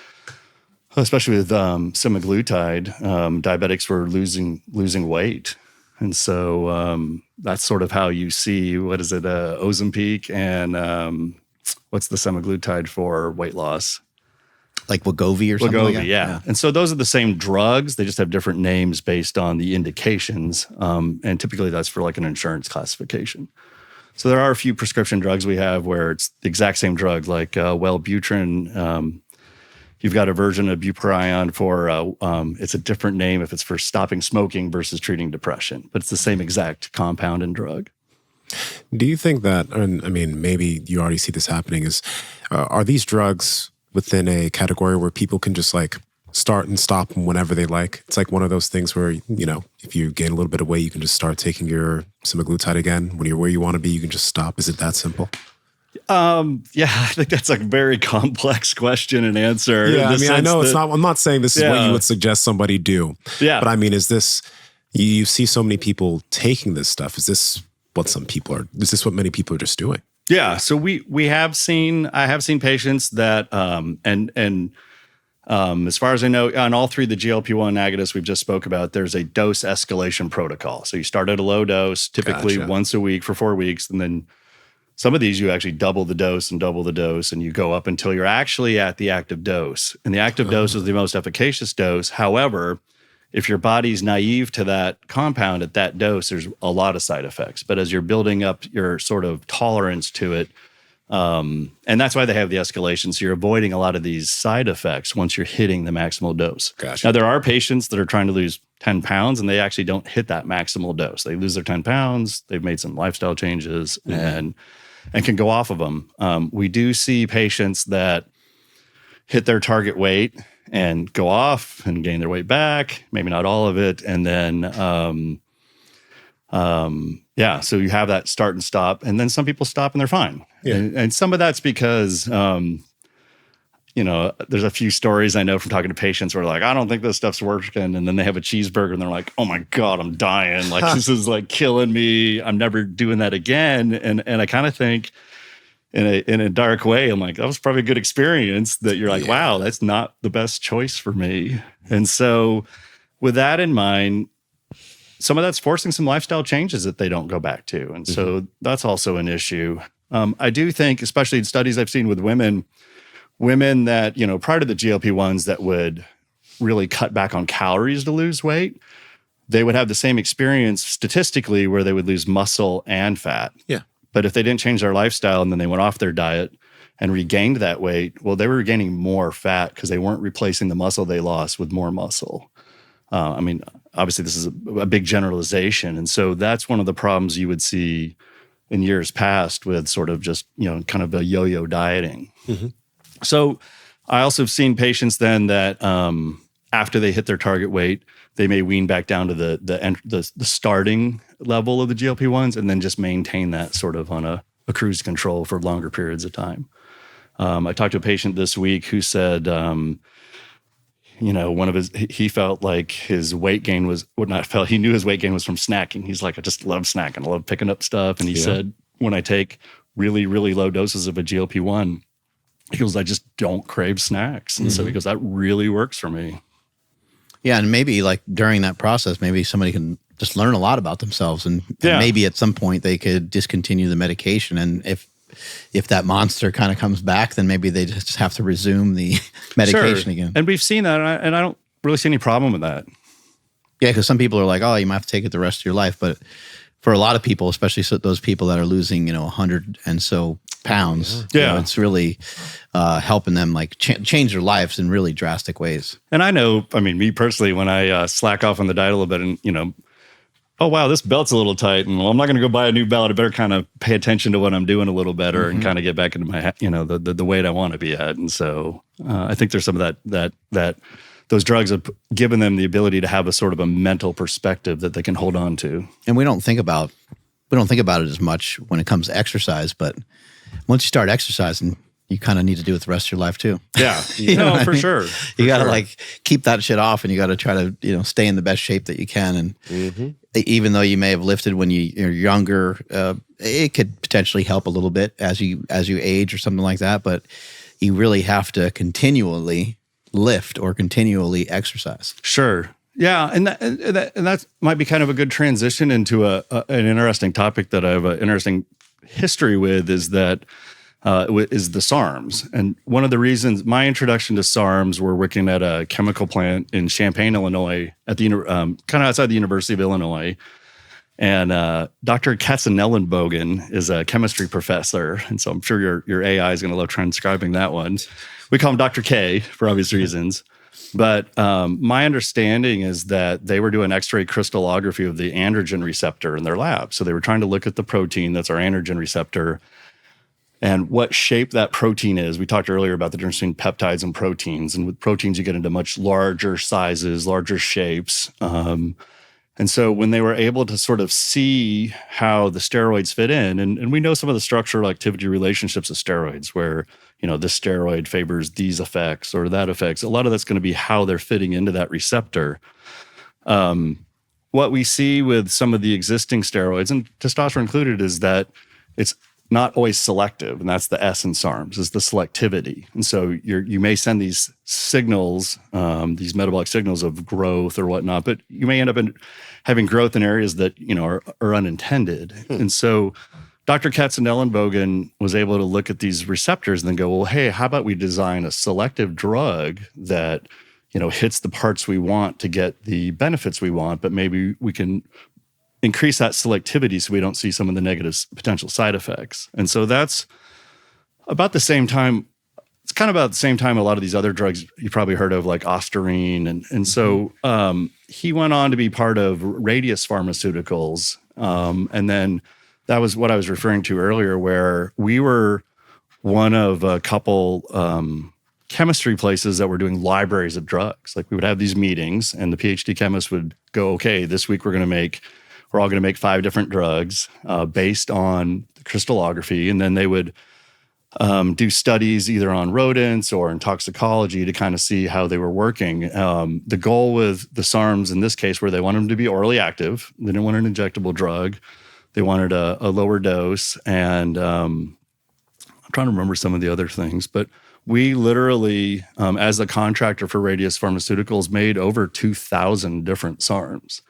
B: especially with semaglutide, diabetics were losing weight. And so that's sort of how you see, Ozempic and what's the semaglutide for weight loss?
A: Like Wegovy or something like that?
B: Yeah. And so those are the same drugs. They just have different names based on the indications. And typically that's for like an insurance classification. So there are a few prescription drugs we have where it's the exact same drug, like Wellbutrin. You've got a version of bupropion for, it's a different name if it's for stopping smoking versus treating depression, but it's the same exact compound and drug.
C: Do you think that, and I mean, maybe you already see this happening, are these drugs within a category where people can just like start and stop them whenever they like? It's like one of those things where, if you gain a little bit of weight, you can just start taking your semaglutide again. When you're where you want to be, you can just stop. Is it that simple?
B: I think that's a very complex question and answer.
C: Yeah, I know it's not, I'm not saying this is what you would suggest somebody do. Yeah. But I mean, is this, you see so many people taking this stuff. Is this what many people are just doing?
B: Yeah. So I have seen patients that, as far as I know, on all 3 of the GLP-1 agonists we've just spoke about, there's a dose escalation protocol. So you start at a low dose, typically once a week for 4 weeks, and then some of these you actually double the dose, and you go up until you're actually at the active dose. And the active dose is the most efficacious dose. However, if your body's naive to that compound at that dose, there's a lot of side effects. But as you're building up your sort of tolerance to it, and that's why they have the escalation. So you're avoiding a lot of these side effects once you're hitting the maximal dose.
C: Gotcha.
B: Now, there are patients that are trying to lose 10 pounds and they actually don't hit that maximal dose. They lose their 10 pounds, they've made some lifestyle changes and can go off of them. We do see patients that hit their target weight and go off and gain their weight back, maybe not all of it. And then, so you have that start and stop. And then some people stop and they're fine. Yeah. And some of that's because, there's a few stories I know from talking to patients where like, I don't think this stuff's working. And then they have a cheeseburger and they're like, oh my God, I'm dying. Like, this is like killing me. I'm never doing that again. And I kind of think in a dark way, I'm like, that was probably a good experience that you're like, wow, that's not the best choice for me. And so with that in mind, some of that's forcing some lifestyle changes that they don't go back to. And so that's also an issue. I do think, especially in studies I've seen with women that, prior to the GLP-1s that would really cut back on calories to lose weight, they would have the same experience statistically where they would lose muscle and fat. Yeah. But if they didn't change their lifestyle and then they went off their diet and regained that weight, well, they were gaining more fat because they weren't replacing the muscle they lost with more muscle. Obviously, this is a big generalization. And so that's one of the problems you would see in years past with sort of just, kind of a yo-yo dieting. So I also have seen patients then that after they hit their target weight, they may wean back down to the starting level of the GLP-1s and then just maintain that sort of on a cruise control for longer periods of time. I talked to a patient this week who said, he felt like his weight gain he knew his weight gain was from snacking. He's like, I just love snacking. I love picking up stuff. And he said, when I take really, really low doses of a GLP-1, he goes, I just don't crave snacks. And so he goes, that really works for me.
A: Yeah, and maybe like during that process, maybe somebody can just learn a lot about themselves, and maybe at some point they could discontinue the medication. And if that monster kind of comes back, then maybe they just have to resume the medication again.
B: And we've seen that, and I don't really see any problem with that.
A: Yeah, because some people are like, oh, you might have to take it the rest of your life. But for a lot of people, especially those people that are losing, 100 and so pounds, it's really helping them like change their lives in really drastic ways.
B: And I know, me personally, when I slack off on the diet a little bit and, oh, wow, this belt's a little tight, and I'm not going to go buy a new belt. I better kind of pay attention to what I'm doing a little better and kind of get back into my, the weight I want to be at. And so I think there's some of that those drugs have given them the ability to have a sort of a mental perspective that they can hold on to. And
A: we don't think about it as much when it comes to exercise, but once you start exercising, you kind of need to do it the rest of your life too.
B: Yeah, for sure.
A: You got to like keep that shit off, and you got to try to stay in the best shape that you can. And even though you may have lifted when you're younger, it could potentially help a little bit as you age or something like that. But you really have to continually lift or continually exercise.
B: Sure. Yeah, and that might be kind of a good transition into an interesting topic that I have an interesting history with is the SARMs. And one of the reasons my introduction to SARMs were working at a chemical plant in Champaign, Illinois, at the kind of outside the University of Illinois. And Dr. Katzenellenbogen is a chemistry professor, and so I'm sure your AI is going to love transcribing that one. We call him Dr. K for obvious reasons. But my understanding is that they were doing X-ray crystallography of the androgen receptor in their lab. So they were trying to look at the protein that's our androgen receptor and what shape that protein is. We talked earlier about the difference between peptides and proteins. And with proteins, you get into much larger sizes, larger shapes. And so when they were able to sort of see how the steroids fit in, and we know some of the structural activity relationships of steroids where, this steroid favors these effects or that effects. A lot of that's going to be how they're fitting into that receptor. What we see with some of the existing steroids, and testosterone included, is that it's not always selective, and that's the S in SARMs, is the selectivity. And so you may send these signals, these metabolic signals of growth or whatnot, but you may end up having growth in areas that are unintended. And so Dr. Katzenellenbogen was able to look at these receptors and then go, well, hey, how about we design a selective drug that hits the parts we want to get the benefits we want, but maybe we can increase that selectivity so we don't see some of the negative potential side effects. And so that's about the same time. It's kind of about the same time a lot of these other drugs you probably heard of, like Ostarine. And so he went on to be part of Radius Pharmaceuticals. And then that was what I was referring to earlier, where we were one of a couple chemistry places that were doing libraries of drugs. Like we would have these meetings and the PhD chemists would go, okay, this week we're all going to make 5 different drugs based on crystallography. And then they would do studies either on rodents or in toxicology to kind of see how they were working. The goal with the SARMs in this case were they wanted them to be orally active. They didn't want an injectable drug. They wanted a lower dose. And I'm trying to remember some of the other things. But we literally, as a contractor for Radius Pharmaceuticals, made over 2,000 different SARMs.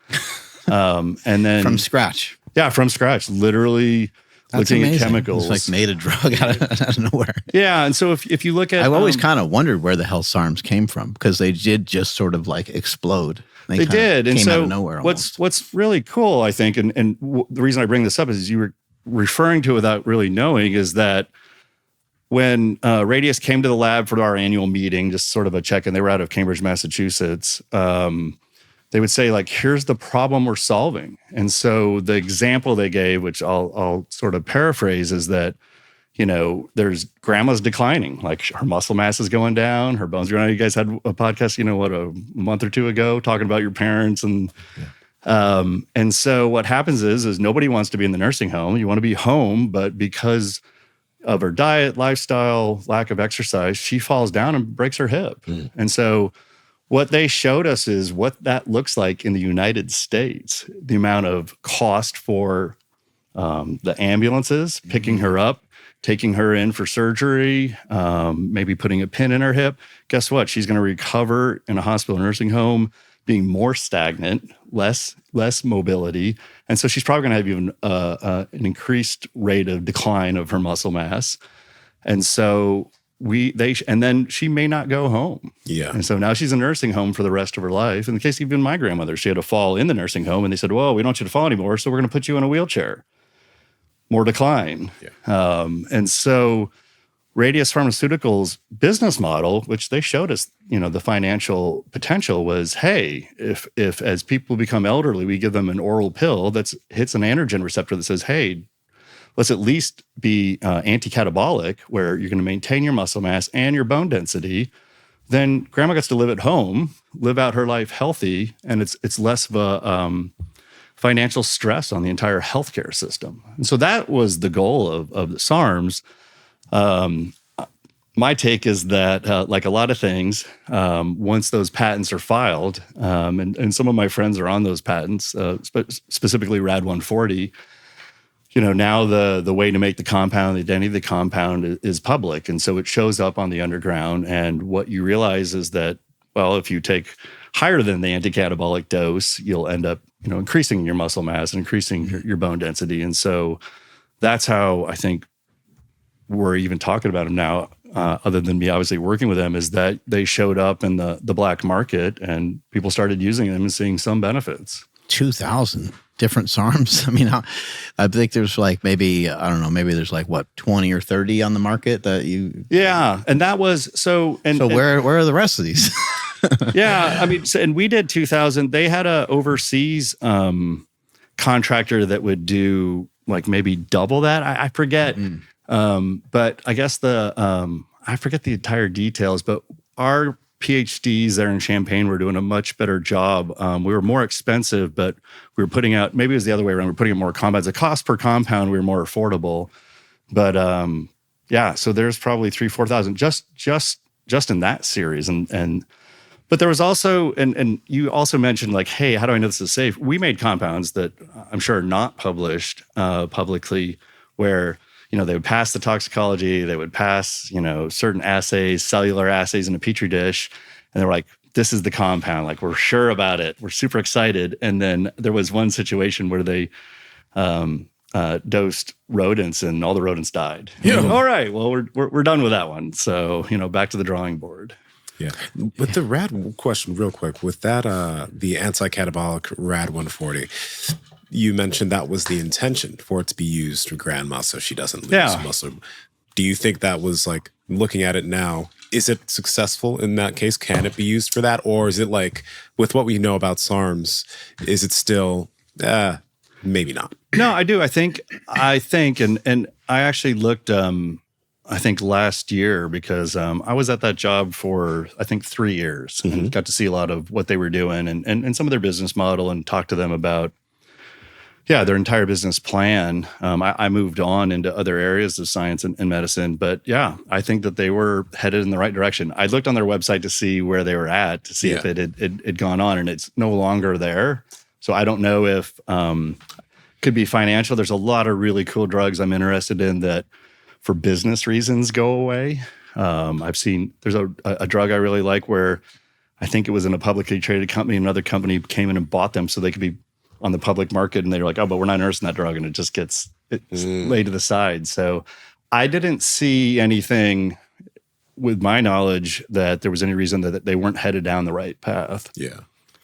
B: And then
A: from scratch.
B: Yeah, from scratch. Literally
A: That's
B: looking
A: amazing.
B: at chemicals.
A: It's like made a drug out of nowhere.
B: Yeah, and so if you look at,
A: I've always kind of wondered where the hell SARMs came from because they did just sort of like explode.
B: They did, and
A: came
B: so
A: out of nowhere. Almost.
B: What's really cool, I think, and the reason I bring this up is you were referring to it without really knowing, is that when Radius came to the lab for our annual meeting, just sort of a check-in, they were out of Cambridge, Massachusetts. They would say, like, here's the problem we're solving. And so the example they gave, which I'll sort of paraphrase, is that, there's grandma's declining, like her muscle mass is going down, her bones are going down. You guys had a podcast, a month or two ago talking about your parents. And so what happens is nobody wants to be in the nursing home. You want to be home, but because of her diet, lifestyle, lack of exercise, she falls down and breaks her hip. And so what they showed us is what that looks like in the United States, the amount of cost for the ambulances picking her up, taking her in for surgery, maybe putting a pin in her hip. Guess what? She's going to recover in a hospital nursing home, being more stagnant, less mobility. And so she's probably going to have even an increased rate of decline of her muscle mass. And so and then she may not go home.
C: Yeah.
B: And so now she's in a nursing home for the rest of her life. In the case of even my grandmother, she had a fall in the nursing home and they said, well, we don't want you to fall anymore, so we're going to put you in a wheelchair. More decline. Yeah. And so Radius Pharmaceuticals' business model, which they showed us, the financial potential was, hey, if as people become elderly, we give them an oral pill that hits an androgen receptor that says, hey, let's at least be anti-catabolic, where you're going to maintain your muscle mass and your bone density, then grandma gets to live at home, live out her life healthy, and it's less of a financial stress on the entire healthcare system. And so that was the goal of the SARMs. My take is that, like a lot of things, once those patents are filed, and some of my friends are on those patents, specifically RAD140, now the way to make the compound, the identity of the compound is public. And so it shows up on the underground. And what you realize is that, well, if you take higher than the anti-catabolic dose, you'll end up, increasing your muscle mass and increasing your bone density. And so that's how I think we're even talking about them now, other than me obviously working with them, is that they showed up in the black market and people started using them and seeing some benefits.
A: 2,000 different SARMs. I mean, I think there's like maybe there's like 20 or 30 on the market that you.
B: Yeah. And that was so.
A: Where are the rest of these?
B: Yeah. I mean, and we did 2,000. They had a overseas contractor that would do like maybe double that. I forget. But I guess I forget the entire details, but our PhDs there in Champaign were doing a much better job. We were more expensive, but we were putting out, maybe it was the other way around, we were putting out more compounds. The cost per compound, we were more affordable. But yeah, so there's probably 3,000-4,000 just in that series. But there was also, and you also mentioned like, hey, how do I know this is safe? We made compounds that I'm sure are not published publicly, where they would pass the toxicology, they would pass, certain assays, cellular assays in a petri dish. And they were like, this is the compound. Like, we're sure about it. We're super excited. And then there was one situation where they dosed rodents and all the rodents died.
C: Yeah.
B: All right, well, we're done with that one. So, back to the drawing board.
C: Yeah. With the RAD question real quick, with that, the anti-catabolic RAD140, you mentioned that was the intention for it to be used for grandma so she doesn't lose muscle. Do you think that was like, looking at it now, is it successful in that case? Can it be used for that? Or is it like, with what we know about SARMs, is it still, maybe not?
B: No, I do. I think, and I actually looked, I think last year, because I was at that job for, I think 3 years, and got to see a lot of what they were doing and some of their business model, and talked to them about, their entire business plan. I moved on into other areas of science and medicine, but I think that they were headed in the right direction. I looked on their website to see where they were at, to see if it had gone on, and it's no longer there. So I don't know if could be financial. There's a lot of really cool drugs I'm interested in that, for business reasons, go away. I've seen there's a drug I really like where I think it was in a publicly traded company. Another company came in and bought them so they could be on the public market, and they were like, oh, but we're not interested in that drug, and it just gets laid to the side. So I didn't see anything with my knowledge that there was any reason that they weren't headed down the right path.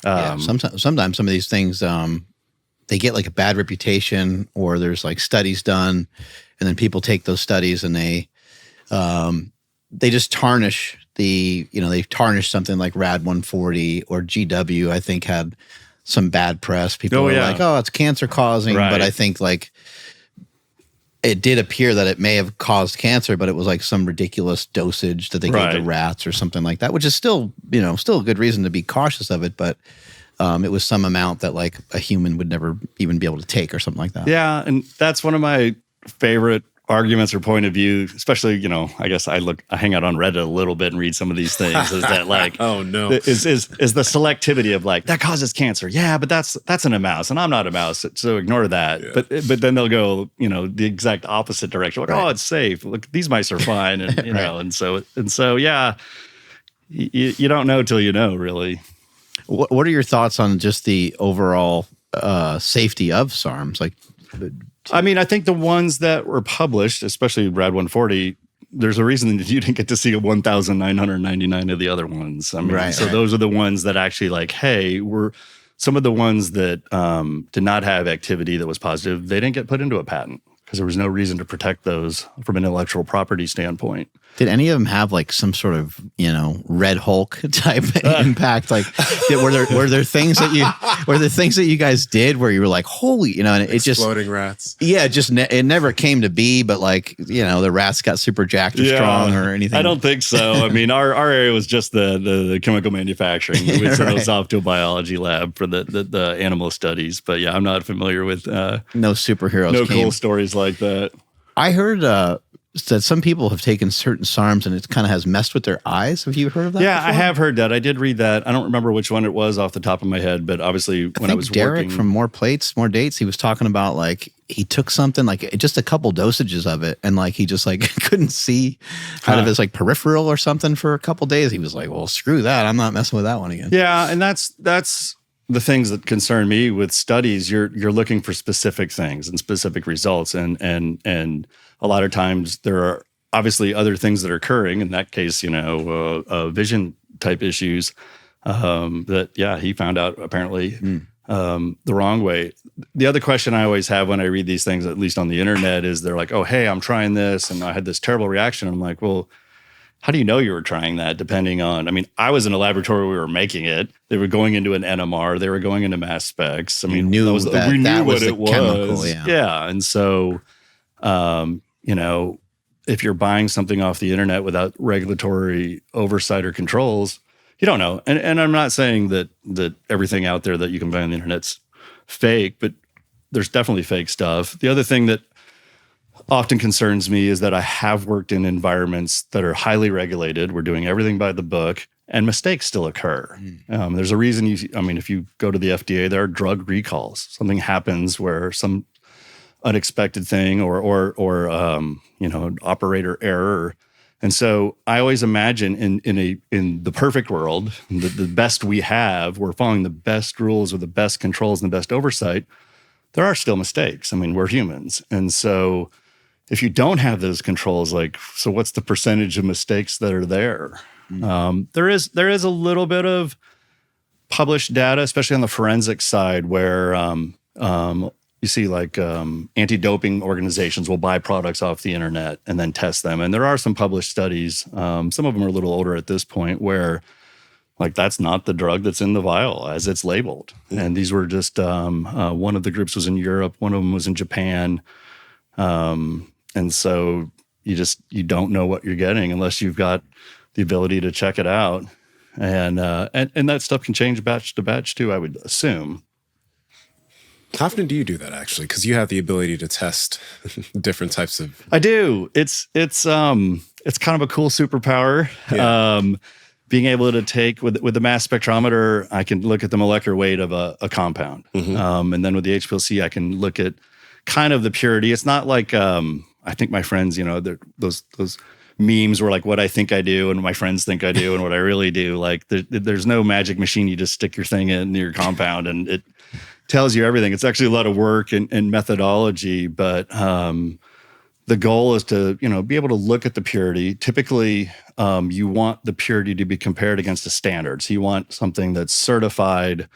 A: Sometimes some of these things, they get like a bad reputation, or there's like studies done, and then people take those studies and they just tarnish they tarnish something like RAD140 or GW. I think had some bad press. People were like, oh, it's cancer causing. Right. But I think like it did appear that it may have caused cancer, but it was like some ridiculous dosage that they gave to rats or something like that, which is still, still a good reason to be cautious of it. But it was some amount that like a human would never even be able to take or something like that.
B: Yeah. And that's one of my favorite arguments or point of view, especially, I guess I hang out on Reddit a little bit and read some of these things, is that like,
C: oh no,
B: is the selectivity of like, that causes cancer. Yeah, but that's in a mouse and I'm not a mouse. So ignore that. Yeah. But then they'll go, the exact opposite direction. Like, oh, it's safe. Look, these mice are fine. And, and so, yeah, you don't know till you know, really.
A: What are your thoughts on just the overall safety of SARMs? Like,
B: I mean, I think the ones that were published, especially RAD140, there's a reason that you didn't get to see 1,999 of the other ones. I mean, those are the ones that actually like, hey, were some of the ones that did not have activity that was positive. They didn't get put into a patent because there was no reason to protect those from an intellectual property standpoint.
A: Did any of them have like some sort of, Red Hulk type impact? Like, were there things that you guys did where you were like, holy, and it just
C: exploding rats?
A: Yeah, it never came to be. But like, the rats got super jacked or strong or anything.
B: I don't think so. I mean, our area was just the chemical manufacturing. We would send those off to a biology lab for the animal studies. But yeah, I'm not familiar with
A: no superheroes.
B: No cool stories like that.
A: I heard that some people have taken certain SARMs and it kind of has messed with their eyes. Have you heard of that?
B: Yeah,
A: before?
B: I have heard that. I did read that. I don't remember which one it was off the top of my head, but obviously when I was
A: Derek
B: working
A: from More Plates, More Dates, he was talking about like he took something like just a couple dosages of it and like he just like couldn't see out of his like peripheral or something for a couple days. He was like, well, screw that. I'm not messing with that one again.
B: Yeah, and that's the things that concern me with studies. You're looking for specific things and specific results, and a lot of times there are obviously other things that are occurring. In that case, vision type issues that he found out apparently the wrong way. The other question I always have when I read these things, at least on the internet, is they're like, oh, hey, I'm trying this and I had this terrible reaction. I'm like, well, how do you know you were trying that? Depending on, I mean, I was in a laboratory, we were making it. They were going into an NMR, they were going into mass specs. I mean, we knew what it was.
A: Chemical,
B: yeah. And so, if you're buying something off the internet without regulatory oversight or controls, you don't know. And I'm not saying that everything out there that you can buy on the internet's fake, but there's definitely fake stuff. The other thing that often concerns me is that I have worked in environments that are highly regulated. We're doing everything by the book, and mistakes still occur. There's a reason if you go to the FDA, there are drug recalls. Something happens where some unexpected thing or an operator error. And so I always imagine in the perfect world, the best we have, we're following the best rules with the best controls and the best oversight. There are still mistakes. I mean, we're humans. And so if you don't have those controls, so what's the percentage of mistakes that are there? There is a little bit of published data, especially on the forensic side, where you see anti-doping organizations will buy products off the internet and then test them. And there are some published studies, some of them are a little older at this point, where that's not the drug that's in the vial as it's labeled. And these were just, one of the groups was in Europe, one of them was in Japan. And so you don't know what you're getting unless you've got the ability to check it out. And that stuff can change batch to batch too, I would assume.
C: How often do you do that actually? Because you have the ability to test different types of.
B: I do. It's kind of a cool superpower. Yeah. Being able to take with the mass spectrometer, I can look at the molecular weight of a compound, and then with the HPLC, I can look at kind of the purity. It's not like I think my friends, those memes were like what I think I do and what my friends think I do and what I really do. There's no magic machine. You just stick your thing in your compound and it tells you everything. It's actually a lot of work and methodology, but the goal is to, be able to look at the purity. Typically, you want the purity to be compared against a standard. So you want something that's certified,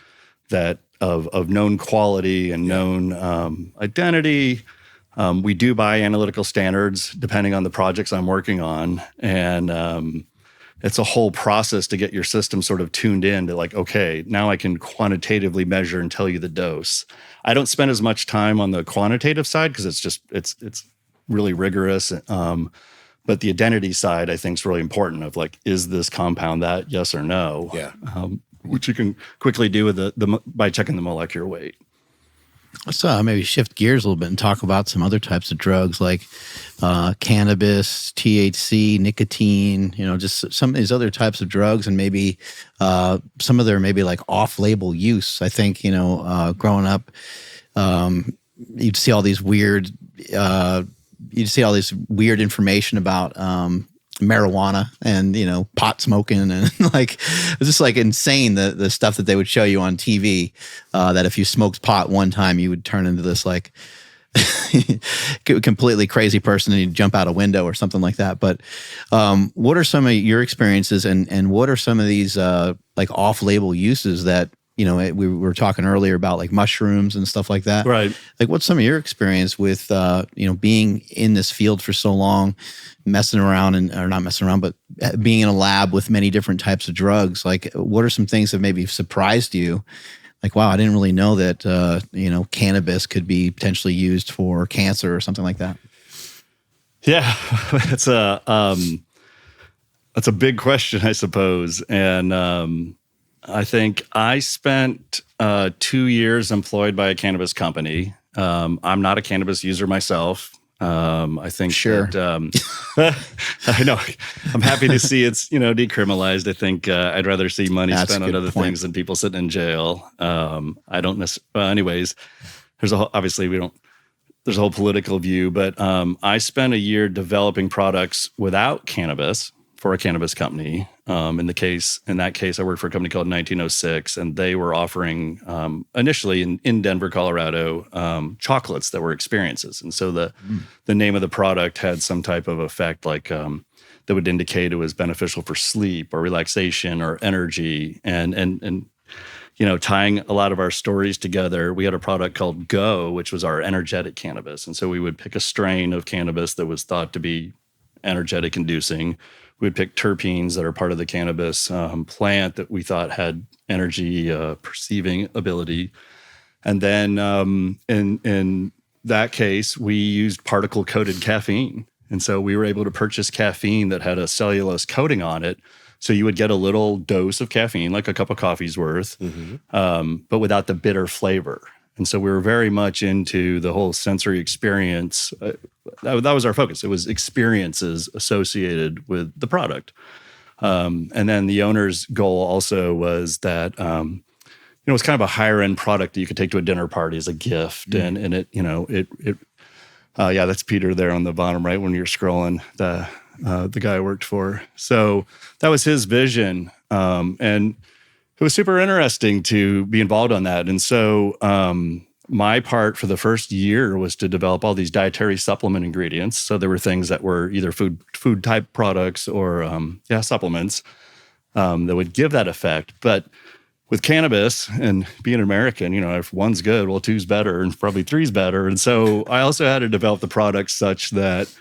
B: that of known quality and known identity. We do buy analytical standards depending on the projects I'm working on. And it's a whole process to get your system sort of tuned in to okay, now I can quantitatively measure and tell you the dose. I don't spend as much time on the quantitative side because it's really rigorous. But the identity side, I think, is really important of like, is this compound that, yes or no?
C: Yeah.
B: Which you can quickly do with by checking the molecular weight.
A: Let's maybe shift gears a little bit and talk about some other types of drugs like cannabis, THC, nicotine, just some of these other types of drugs, and maybe some of their maybe like off-label use. I think, growing up, you'd see all these weird information about marijuana and pot smoking, and like it was just like insane the stuff that they would show you on TV, that if you smoked pot one time you would turn into this like completely crazy person and you'd jump out a window or something like that. But what are some of your experiences, and what are some of these like off-label uses that we were talking earlier about, like mushrooms and stuff like that.
B: Right.
A: Like, what's some of your experience with, being in this field for so long, messing around or not messing around, but being in a lab with many different types of drugs? Like, what are some things that maybe surprised you? Like, wow, I didn't really know that, cannabis could be potentially used for cancer or something like that.
B: Yeah, that's a big question, I suppose. And, I think I spent 2 years employed by a cannabis company. I'm not a cannabis user myself. I think
A: sure.
B: That, I know. I'm happy to see it's decriminalized. I think I'd rather see money spent on other things than people sitting in jail. I don't necessarily. Anyways, there's obviously we don't. There's a whole political view, but I spent a year developing products without cannabis for a cannabis company. In that case, I worked for a company called 1906, and they were offering initially in Denver, Colorado, chocolates that were experiences. And so the name of the product had some type of effect, like that would indicate it was beneficial for sleep or relaxation or energy. And tying a lot of our stories together, we had a product called Go, which was our energetic cannabis. And so we would pick a strain of cannabis that was thought to be energetic inducing. We would pick terpenes that are part of the cannabis plant that we thought had energy perceiving ability. And then in that case, we used particle-coated caffeine. And so we were able to purchase caffeine that had a cellulose coating on it. So you would get a little dose of caffeine, like a cup of coffee's worth, but without the bitter flavor. And so we were very much into the whole sensory experience. That was our focus. It was experiences associated with the product. And then the owner's goal also was that, it was kind of a higher end product that you could take to a dinner party as a gift. And it, that's Peter there on the bottom right when you're scrolling, the guy I worked for. So that was his vision. And it was super interesting to be involved on that. And so my part for the first year was to develop all these dietary supplement ingredients. So there were things that were either food type products or supplements that would give that effect. But with cannabis and being an American, if one's good, well, two's better and probably three's better. And so I also had to develop the product such that,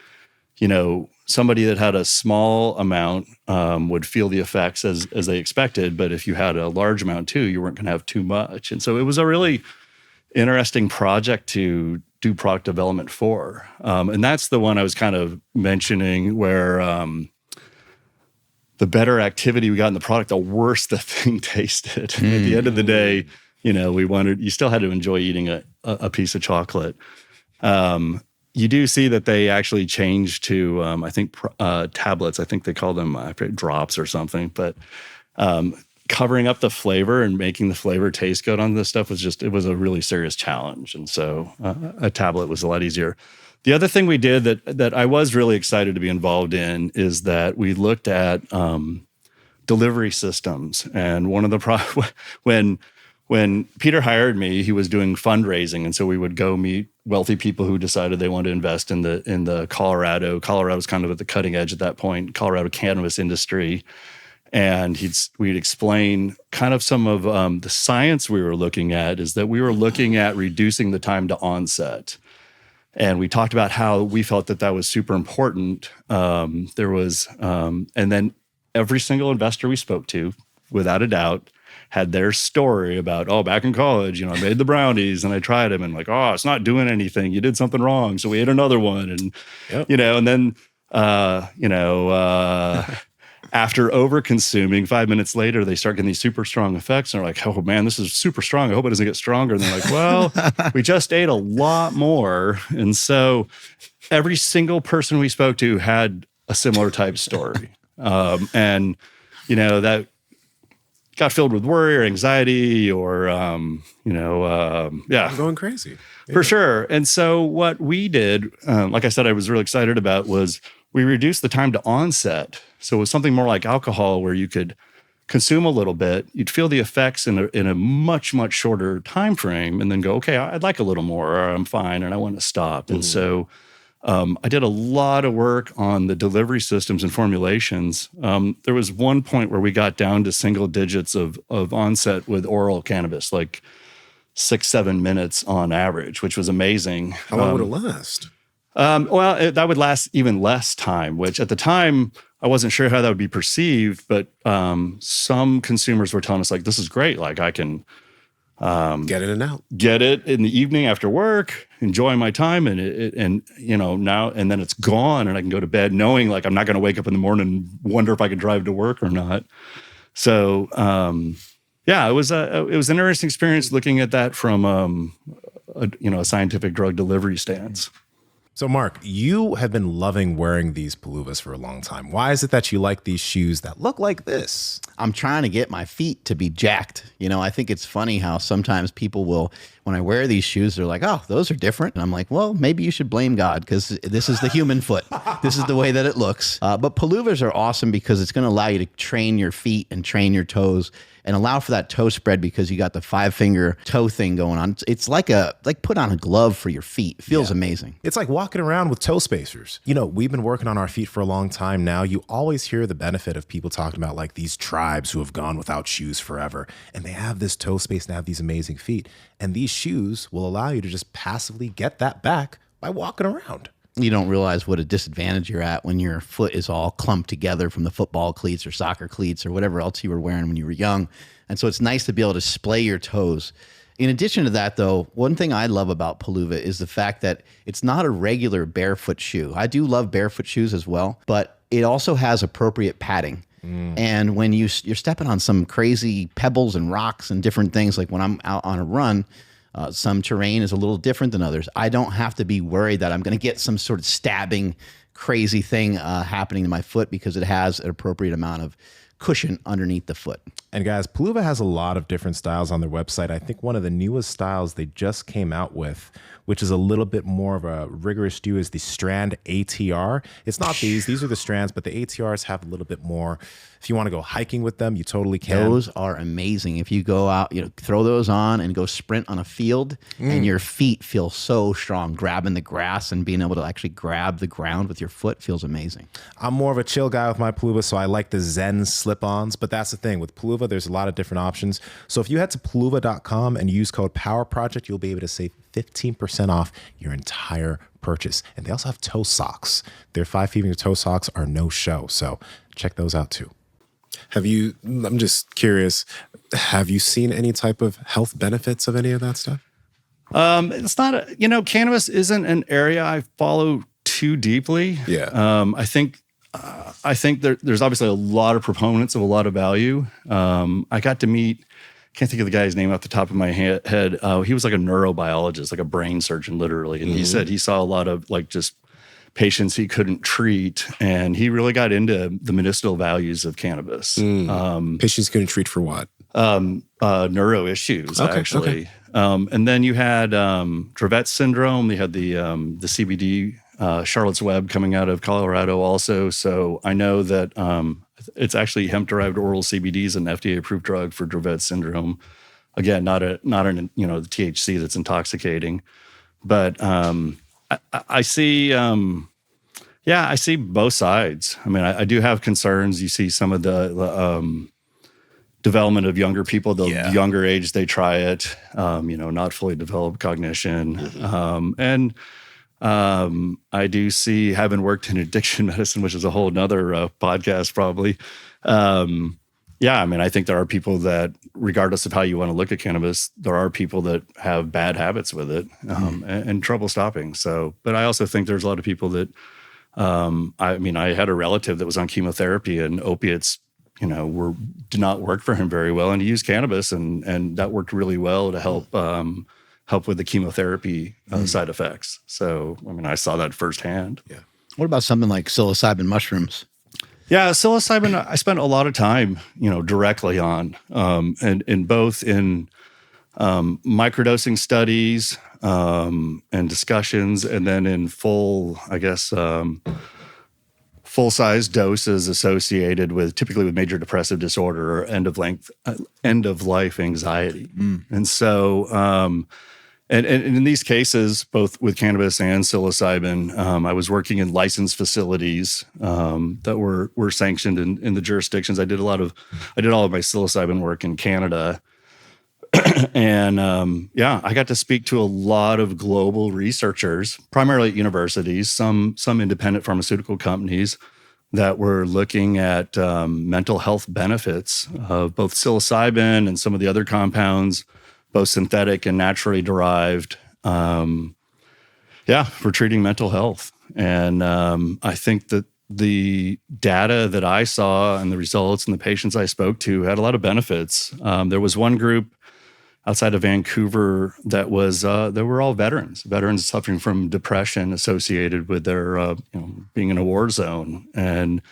B: somebody that had a small amount would feel the effects as they expected. But if you had a large amount too, you weren't going to have too much. And so it was a really interesting project to do product development for. And that's the one I was kind of mentioning where the better activity we got in the product, the worse the thing tasted. At the end of the day, you still had to enjoy eating a piece of chocolate. You do see that they actually changed to, I think, tablets. I think they call them drops or something. But covering up the flavor and making the flavor taste good on this stuff it was a really serious challenge. And so a tablet was a lot easier. The other thing we did that I was really excited to be involved in is that we looked at delivery systems. And one of the when Peter hired me, he was doing fundraising, and so we would go meet wealthy people who decided they wanted to invest in the Colorado. Colorado was kind of at the cutting edge at that point, Colorado cannabis industry, and we'd explain kind of some of the science we were looking at. Is that we were looking at reducing the time to onset, and we talked about how we felt that was super important. And then every single investor we spoke to, without a doubt, had their story about, oh, back in college, I made the brownies and I tried them and like, oh, it's not doing anything. You did something wrong. So we ate another one. And, and then, after over consuming, 5 minutes later, they start getting these super strong effects. And they're like, oh man, this is super strong. I hope it doesn't get stronger. And they're like, well, we just ate a lot more. And so every single person we spoke to had a similar type story. And, that got filled with worry or anxiety or,
C: I'm going crazy. Yeah.
B: For sure. And so what we did, like I said, I was really excited about was we reduced the time to onset. So it was something more like alcohol where you could consume a little bit, you'd feel the effects in a much, much shorter time frame and then go, okay, I'd like a little more or I'm fine and I want to stop. And so I did a lot of work on the delivery systems and formulations. There was one point where we got down to single digits of onset with oral cannabis, like 6-7 minutes on average, which was amazing.
C: How long would it last?
B: That would last even less time, which at the time I wasn't sure how that would be perceived, but some consumers were telling us like, this is great. Like I can
C: get in and out,
B: get it in the evening after work, enjoy my time and now, and then it's gone and I can go to bed knowing like I'm not going to wake up in the morning and wonder if I can drive to work or not. So, it was an interesting experience looking at that from a scientific drug delivery stance.
C: So, Mark, you have been loving wearing these Palouvas for a long time. Why is it that you like these shoes that look like this?
A: I'm trying to get my feet to be jacked. I think it's funny how sometimes people will, when I wear these shoes, they're like, oh, those are different. And I'm like, well, maybe you should blame God because this is the human foot. This is the way that it looks. But Palouvas are awesome because it's going to allow you to train your feet and train your toes and allow for that toe spread because you got the 5-finger toe thing going on. It's like put on a glove for your feet. It feels amazing.
C: It's like walking around with toe spacers. We've been working on our feet for a long time now. You always hear the benefit of people talking about like these tribes who have gone without shoes forever. And they have this toe space and have these amazing feet. And these shoes will allow you to just passively get that back by walking around.
A: You don't realize what a disadvantage you're at when your foot is all clumped together from the football cleats or soccer cleats or whatever else you were wearing when you were young. And so it's nice to be able to splay your toes. In addition to that, though, one thing I love about Palouva is the fact that it's not a regular barefoot shoe. I do love barefoot shoes as well, but it also has appropriate padding. And when you're stepping on some crazy pebbles and rocks and different things, like when I'm out on a run, some terrain is a little different than others. I don't have to be worried that I'm going to get some sort of stabbing, crazy thing happening to my foot because it has an appropriate amount of cushion underneath the foot.
C: And guys, Palouva has a lot of different styles on their website. I think one of the newest styles they just came out with, which is a little bit more of a rigorous do, is the Strand ATR. It's not these are the Strands, but the ATRs have a little bit more. If you want to go hiking with them, you totally can.
A: Those are amazing. If you go out, throw those on and go sprint on a field and your feet feel so strong, grabbing the grass and being able to actually grab the ground with your foot feels amazing.
C: I'm more of a chill guy with my Palouva, so I like the Zen slip-ons, but that's the thing. With Palouva, there's a lot of different options. So if you head to palouva.com and use code POWERPROJECT, you'll be able to save 15% off your entire purchase. And they also have toe socks. Their 5-finger toe socks are no show, so check those out too. I'm just curious, have you seen any type of health benefits of any of that stuff?
B: It's not, cannabis isn't an area I follow too deeply.
C: Yeah.
B: I think there's obviously a lot of proponents of a lot of value. I got to meet, can't think of the guy's name off the top of my head. He was like a neurobiologist, like a brain surgeon, literally. And he said he saw a lot of like just patients he couldn't treat. And he really got into the medicinal values of cannabis.
C: Patients couldn't treat for what?
B: Neuro issues, actually.
C: Okay.
B: And then you had Dravet syndrome. They had the CBD Charlotte's Web coming out of Colorado also. So I know that it's actually hemp-derived oral CBD is an FDA-approved drug for Dravet syndrome. Again, not the THC that's intoxicating, but I see. I see both sides. I mean, I do have concerns. You see some of the development of younger people, the younger age they try it, not fully developed cognition. And I do see, having worked in addiction medicine, which is a whole nother podcast probably, Yeah, I mean, I think there are people that, regardless of how you want to look at cannabis, there are people that have bad habits with it and trouble stopping. So, but I also think there's a lot of people that, I had a relative that was on chemotherapy and opiates, did not work for him very well, and he used cannabis, and that worked really well to help with the chemotherapy side effects. So, I mean, I saw that firsthand.
C: Yeah.
A: What about something like psilocybin mushrooms?
B: Yeah, psilocybin, I spent a lot of time, directly on, and in both in microdosing studies and discussions, and then in full-size doses associated with typically with major depressive disorder or end of life anxiety. And so, and in these cases, both with cannabis and psilocybin, I was working in licensed facilities that were sanctioned in the jurisdictions. I did all of my psilocybin work in Canada. And I got to speak to a lot of global researchers, primarily at universities, some independent pharmaceutical companies that were looking at mental health benefits of both psilocybin and some of the other compounds, both synthetic and naturally derived, for treating mental health. And I think that the data that I saw and the results and the patients I spoke to had a lot of benefits. There was one group outside of Vancouver that were all veterans suffering from depression associated with their being in a war zone. And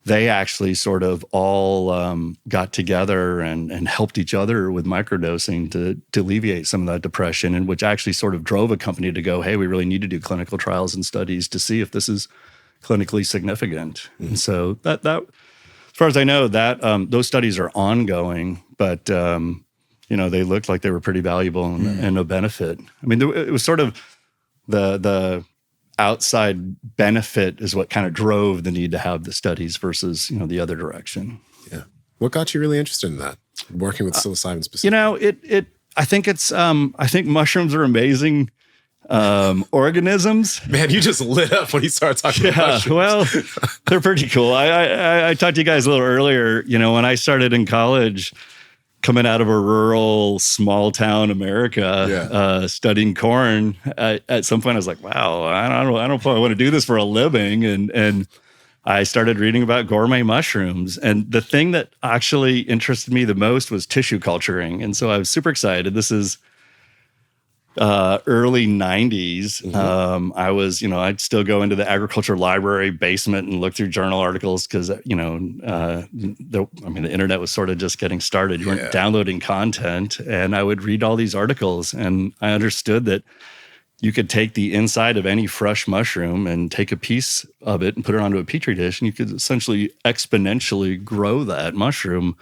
B: they actually sort of all got together and helped each other with microdosing to alleviate some of that depression, and which actually sort of drove a company to go, hey, we really need to do clinical trials and studies to see if this is clinically significant. And so that as far as I know, that those studies are ongoing, but they looked like they were pretty valuable and a benefit. I mean, it was sort of the outside benefit is what kind of drove the need to have the studies versus, the other direction.
C: Yeah. What got you really interested in that? Working with psilocybin specifically?
B: I think mushrooms are amazing organisms.
C: Man, you just lit up when you started talking about mushrooms.
B: Well, they're pretty cool. I talked to you guys a little earlier, when I started in college, coming out of a rural, small town America, studying corn. At some point, I was like, "Wow, I don't probably want to do this for a living." And I started reading about gourmet mushrooms. And the thing that actually interested me the most was tissue culturing. And so I was super excited. This is early 90s. I was, I'd still go into the agriculture library basement and look through journal articles because, the internet was sort of just getting started. You weren't downloading content. And I would read all these articles, and I understood that you could take the inside of any fresh mushroom and take a piece of it and put it onto a petri dish, and you could essentially exponentially grow that mushroom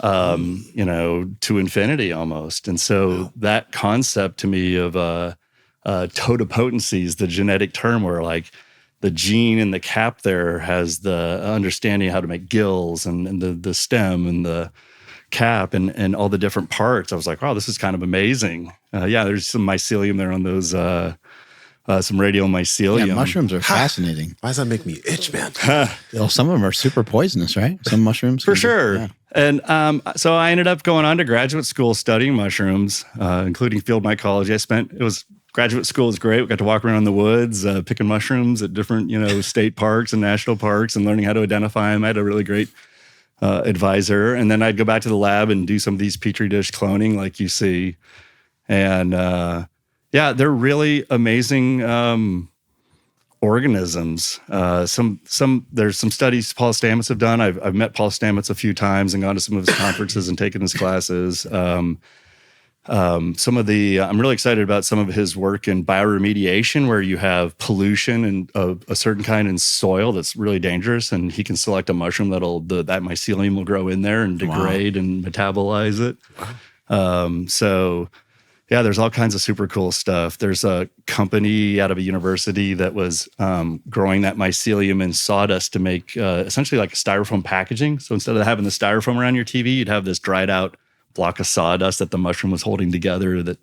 B: to infinity almost. And so that concept to me of totipotency is the genetic term where like the gene in the cap there has the understanding of how to make gills and the stem and the cap and all the different parts. I was like, wow, this is kind of amazing. There's some mycelium there on those, some radial mycelium.
A: Yeah, mushrooms are fascinating.
C: Why does that make me itch, man?
A: Well, some of them are super poisonous, right? Some mushrooms.
B: For sure. Yeah. And so I ended up going on to graduate school studying mushrooms, including field mycology. Graduate school was great. We got to walk around in the woods, picking mushrooms at different, state parks and national parks and learning how to identify them. I had a really great advisor. And then I'd go back to the lab and do some of these petri dish cloning like you see. And they're really amazing organisms. There's some studies Paul Stamets have done. I've met Paul Stamets a few times and gone to some of his conferences and taken his classes. I'm really excited about some of his work in bioremediation, where you have pollution and a certain kind in soil that's really dangerous, and he can select a mushroom that mycelium will grow in there and degrade and metabolize it. Wow. There's all kinds of super cool stuff. There's a company out of a university that was growing that mycelium in sawdust to make essentially like a styrofoam packaging. So instead of having the styrofoam around your TV, you'd have this dried out block of sawdust that the mushroom was holding together that,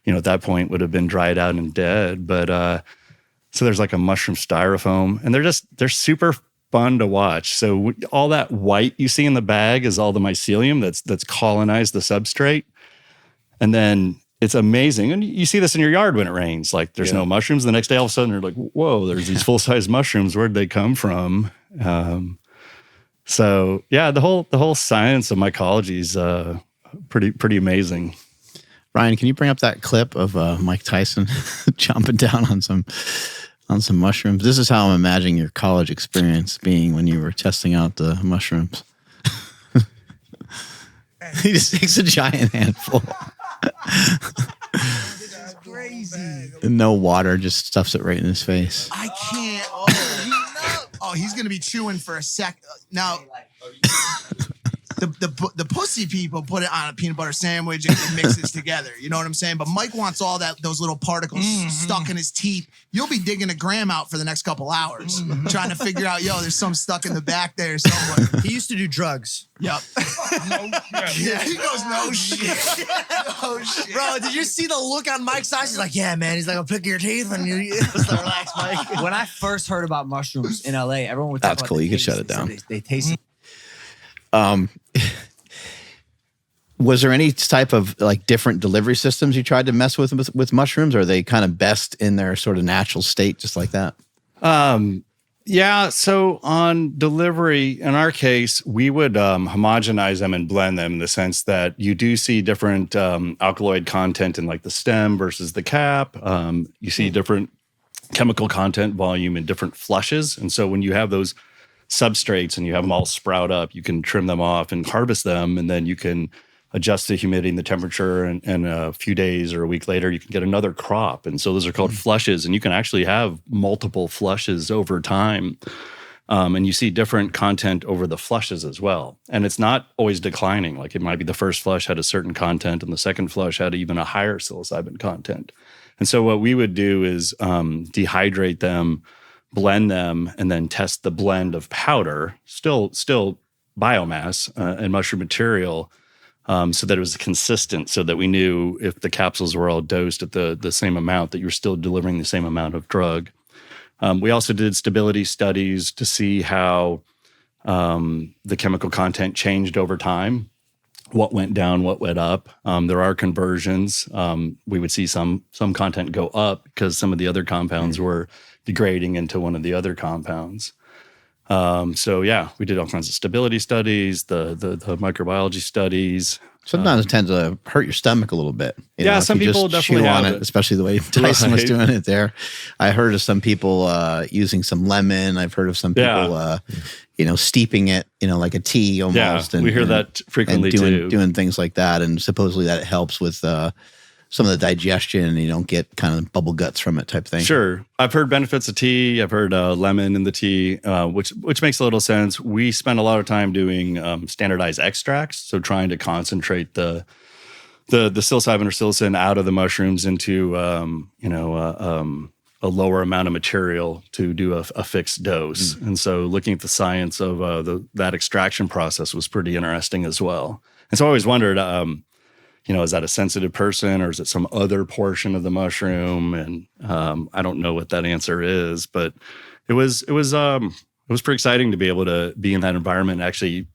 B: at that point would have been dried out and dead. But so there's like a mushroom styrofoam, and they're super fun to watch. So all that white you see in the bag is all the mycelium that's colonized the substrate. And then it's amazing. And you see this in your yard when it rains. Like there's no mushrooms. The next day, all of a sudden, you're like, whoa, there's these full-size mushrooms. Where'd they come from? So yeah, the whole science of mycology is pretty amazing.
A: Ryan, can you bring up that clip of Mike Tyson chomping down on some mushrooms? This is how I'm imagining your college experience being when you were testing out the mushrooms. He just takes a giant handful.
E: This is crazy.
A: No water, just stuffs it right in his face.
E: I can't. He's gonna be chewing for a sec. Now, the pussy people put it on a peanut butter sandwich and mix this together. You know what I'm saying? But Mike wants all those little particles stuck in his teeth. You'll be digging a gram out for the next couple hours, trying to figure out, there's some stuck in the back there somewhere.
F: He used to do drugs.
E: Yep. Yeah, he goes, no shit. No shit.
F: Bro, did you see the look on Mike's eyes? He's like, yeah, man. He's like, I'll pick your teeth and you just like, relax, Mike.
G: When I first heard about mushrooms in LA, everyone would talk
A: That's
G: about
A: cool.
G: the
A: You could
G: taste.
A: shut it down.
G: They taste
A: Was there any type of like different delivery systems you tried to mess with mushrooms? Or are they kind of best in their sort of natural state, just like that?
B: Yeah. So on delivery, in our case, we would homogenize them and blend them in the sense that you do see different alkaloid content in like the stem versus the cap. You see different chemical content volume in different flushes. And so when you have those substrates and you have them all sprout up, you can trim them off and harvest them. And then you can adjust the humidity and the temperature. And a few days or a week later, you can get another crop. And so those are called flushes. And you can actually have multiple flushes over time. And you see different content over the flushes as well. And it's not always declining. Like it might be the first flush had a certain content and the second flush had even a higher psilocybin content. And so what we would do is dehydrate them, blend them, and then test the blend of powder, still biomass and mushroom material, so that it was consistent, so that we knew if the capsules were all dosed at the same amount, that you're still delivering the same amount of drug. We also did stability studies to see how the chemical content changed over time, what went down, what went up. There are conversions. We would see some content go up because some of the other compounds were degrading into one of the other compounds. So yeah, we did all kinds of stability studies, the microbiology studies.
A: Sometimes it tends to hurt your stomach a little bit. You
B: Yeah,
A: know, if
B: some
A: you
B: people
A: just
B: definitely
A: chew on
B: have
A: it,
B: it.
A: especially the way Tyson was
B: Right.
A: doing it there. I heard of some people using some lemon. I've heard of some people, steeping it, like a tea almost.
B: Yeah, we hear that frequently too.
A: Doing things like that, and supposedly that helps with some of the digestion, and you don't get kind of bubble guts from it type thing.
B: Sure. I've heard benefits of tea. I've heard lemon in the tea, which makes a little sense. We spend a lot of time doing standardized extracts, so trying to concentrate the psilocybin or psilocin out of the mushrooms into a lower amount of material to do a fixed dose. And so looking at the science of that extraction process was pretty interesting as well. And so I always wondered, is that a sensitive person or is it some other portion of the mushroom? And I don't know what that answer is, but it was pretty exciting to be able to be in that environment and actually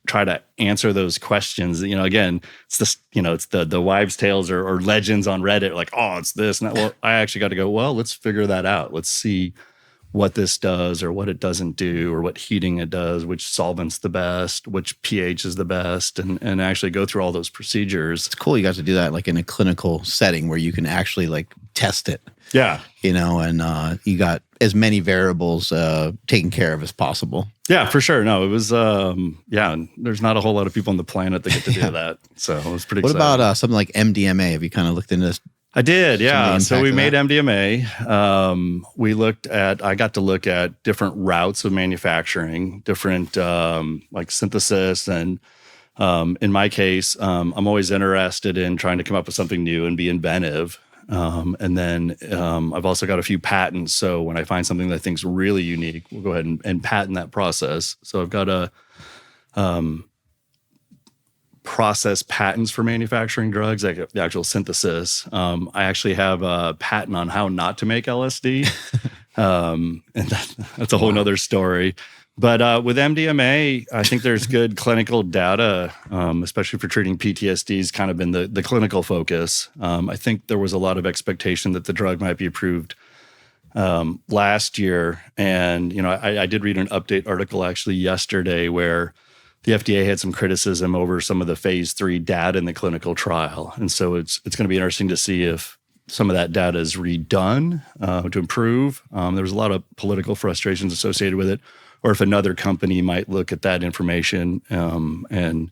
B: try to answer those questions. Again, it's this, it's the wives' tales or legends on Reddit, like, oh, it's this and that. Well, I actually got to go, well, let's figure that out. Let's see what this does or what it doesn't do or what heating it does, which solvent's the best, which pH is the best, and actually go through all those procedures.
A: It's cool you got to do that like in a clinical setting where you can actually like test it.
B: Yeah.
A: And you got as many variables taken care of as possible.
B: Yeah, for sure. No, it was, there's not a whole lot of people on the planet that get to do that. So it was pretty
A: What
B: exciting.
A: about something like MDMA? Have you kind of looked into this?
B: I did, yeah. So we made
A: that?
B: MDMA. I got to look at different routes of manufacturing, different like synthesis. And in my case, I'm always interested in trying to come up with something new and be inventive. And then I've also got a few patents. So when I find something that I think is really unique, we'll go ahead and patent that process. So I've got a process patents for manufacturing drugs, like the actual synthesis. I actually have a patent on how not to make LSD. And that's a whole nother story. But with MDMA, I think there's good clinical data, especially for treating PTSD, has kind of been the clinical focus. I think there was a lot of expectation that the drug might be approved last year. And, I did read an update article actually yesterday where the FDA had some criticism over some of the phase 3 data in the clinical trial. And so it's going to be interesting to see if some of that data is redone to improve. There was a lot of political frustrations associated with it, or if another company might look at that information and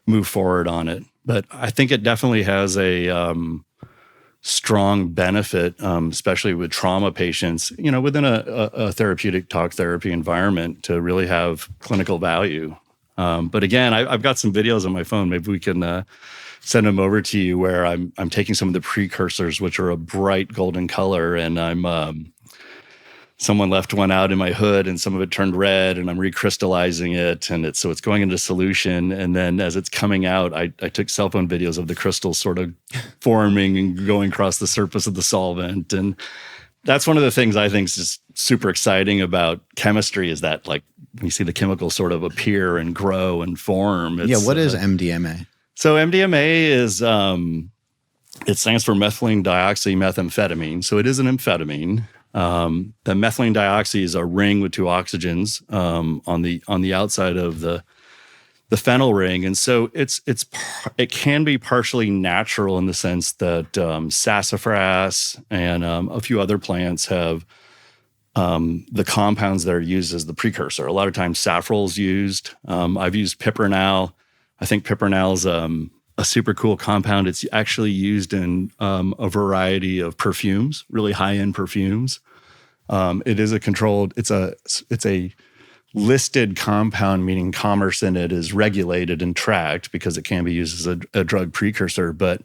B: move forward on it. But I think it definitely has a strong benefit, especially with trauma patients, within a therapeutic talk therapy environment to really have clinical value. But again, I've got some videos on my phone. Maybe we can send them over to you where I'm taking some of the precursors, which are a bright golden color, and I'm someone left one out in my hood and some of it turned red, and I'm recrystallizing it, and it's going into solution. And then as it's coming out, I took cell phone videos of the crystals sort of forming and going across the surface of the solvent. And that's one of the things I think is just super exciting about chemistry, is that like when you see the chemicals sort of appear and grow and form.
A: What is MDMA?
B: So MDMA is, it stands for methylene dioxymethamphetamine. So it is an amphetamine. The methylene dioxy is a ring with two oxygens on the outside of the phenyl ring, and so it can be partially natural in the sense that sassafras and a few other plants have the compounds that are used as the precursor. A lot of times safrole is used. I've used piperonal. I think piperonal is a super cool compound. It's actually used in a variety of perfumes, really high-end perfumes. It is it's a listed compound, meaning commerce in it is regulated and tracked because it can be used as a drug precursor. But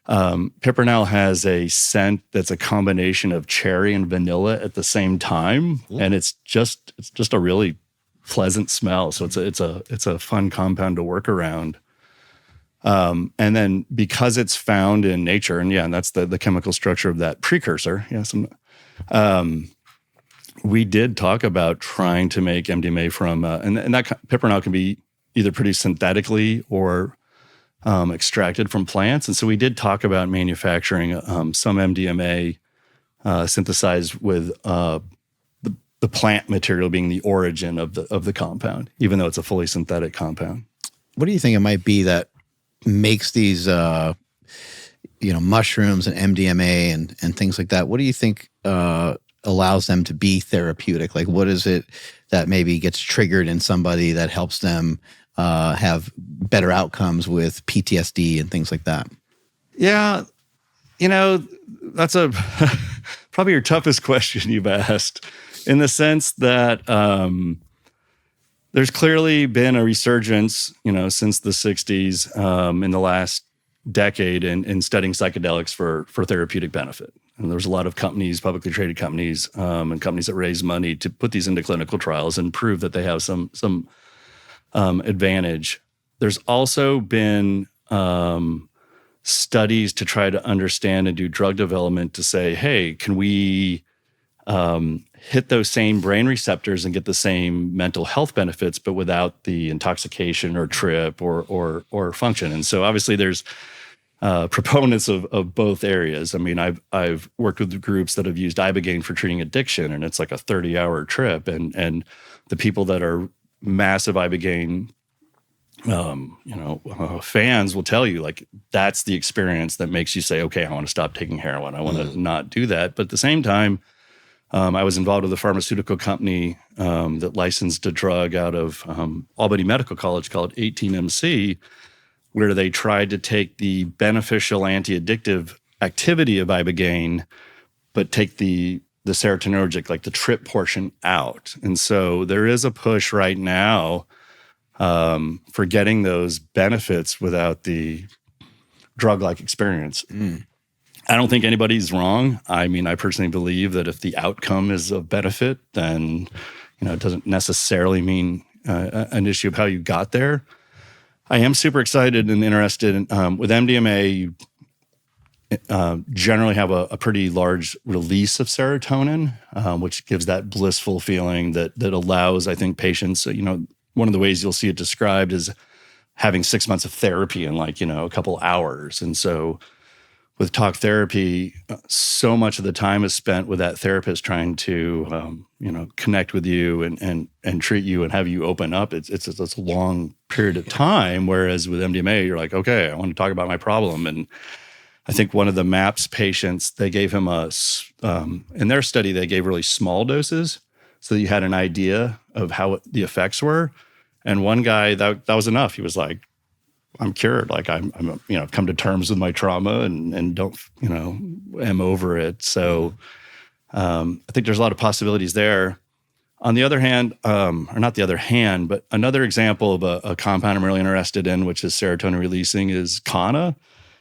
B: piperonal has a scent that's a combination of cherry and vanilla at the same time, and it's just a really pleasant smell. So it's a fun compound to work around. And then because it's found in nature, and that's the chemical structure of that precursor. We did talk about trying to make MDMA from, and that piperonal can be either produced synthetically or extracted from plants. And so we did talk about manufacturing some MDMA synthesized with the plant material being the origin of the compound, even though it's a fully synthetic compound.
A: What do you think it might be that makes these, mushrooms and MDMA and things like that? What do you think allows them to be therapeutic? Like, what is it that maybe gets triggered in somebody that helps them have better outcomes with PTSD and things like that?
B: Yeah, that's probably your toughest question you've asked, in the sense that there's clearly been a resurgence, since the 60s in the last decade in studying psychedelics for therapeutic benefit. And there's a lot of companies, publicly traded companies, and companies that raise money to put these into clinical trials and prove that they have some advantage. There's also been studies to try to understand and do drug development to say, hey, can we hit those same brain receptors and get the same mental health benefits, but without the intoxication or trip or function? And so obviously there's proponents of both areas. I mean, I've worked with groups that have used ibogaine for treating addiction, and it's like a 30-hour trip. And the people that are massive ibogaine fans will tell you, like, that's the experience that makes you say, okay, I want to stop taking heroin. I want to not do that. But at the same time, I was involved with a pharmaceutical company that licensed a drug out of Albany Medical College called 18MC, where they tried to take the beneficial anti-addictive activity of ibogaine, but take the serotonergic, like the trip portion, out. And so there is a push right now for getting those benefits without the drug-like experience. I don't think anybody's wrong. I mean, I personally believe that if the outcome is of benefit, then it doesn't necessarily mean an issue of how you got there. I am super excited and interested in, with MDMA. generally have a pretty large release of serotonin, which gives that blissful feeling that allows, I think, patients, one of the ways you'll see it described is having 6 months of therapy in a couple hours. And so with talk therapy, so much of the time is spent with that therapist trying to, connect with you and treat you and have you open up. It's a long period of time. Whereas with MDMA, you're like, okay, I want to talk about my problem. And I think one of the MAPS patients, they gave him in their study, they gave really small doses so that you had an idea of how the effects were. And one guy, that was enough. He was like, I'm cured. Like I'm come to terms with my trauma and don't, am over it. So I think there's a lot of possibilities there. On the other hand, or not the other hand, but another example of a compound I'm really interested in, which is serotonin releasing, is Kana.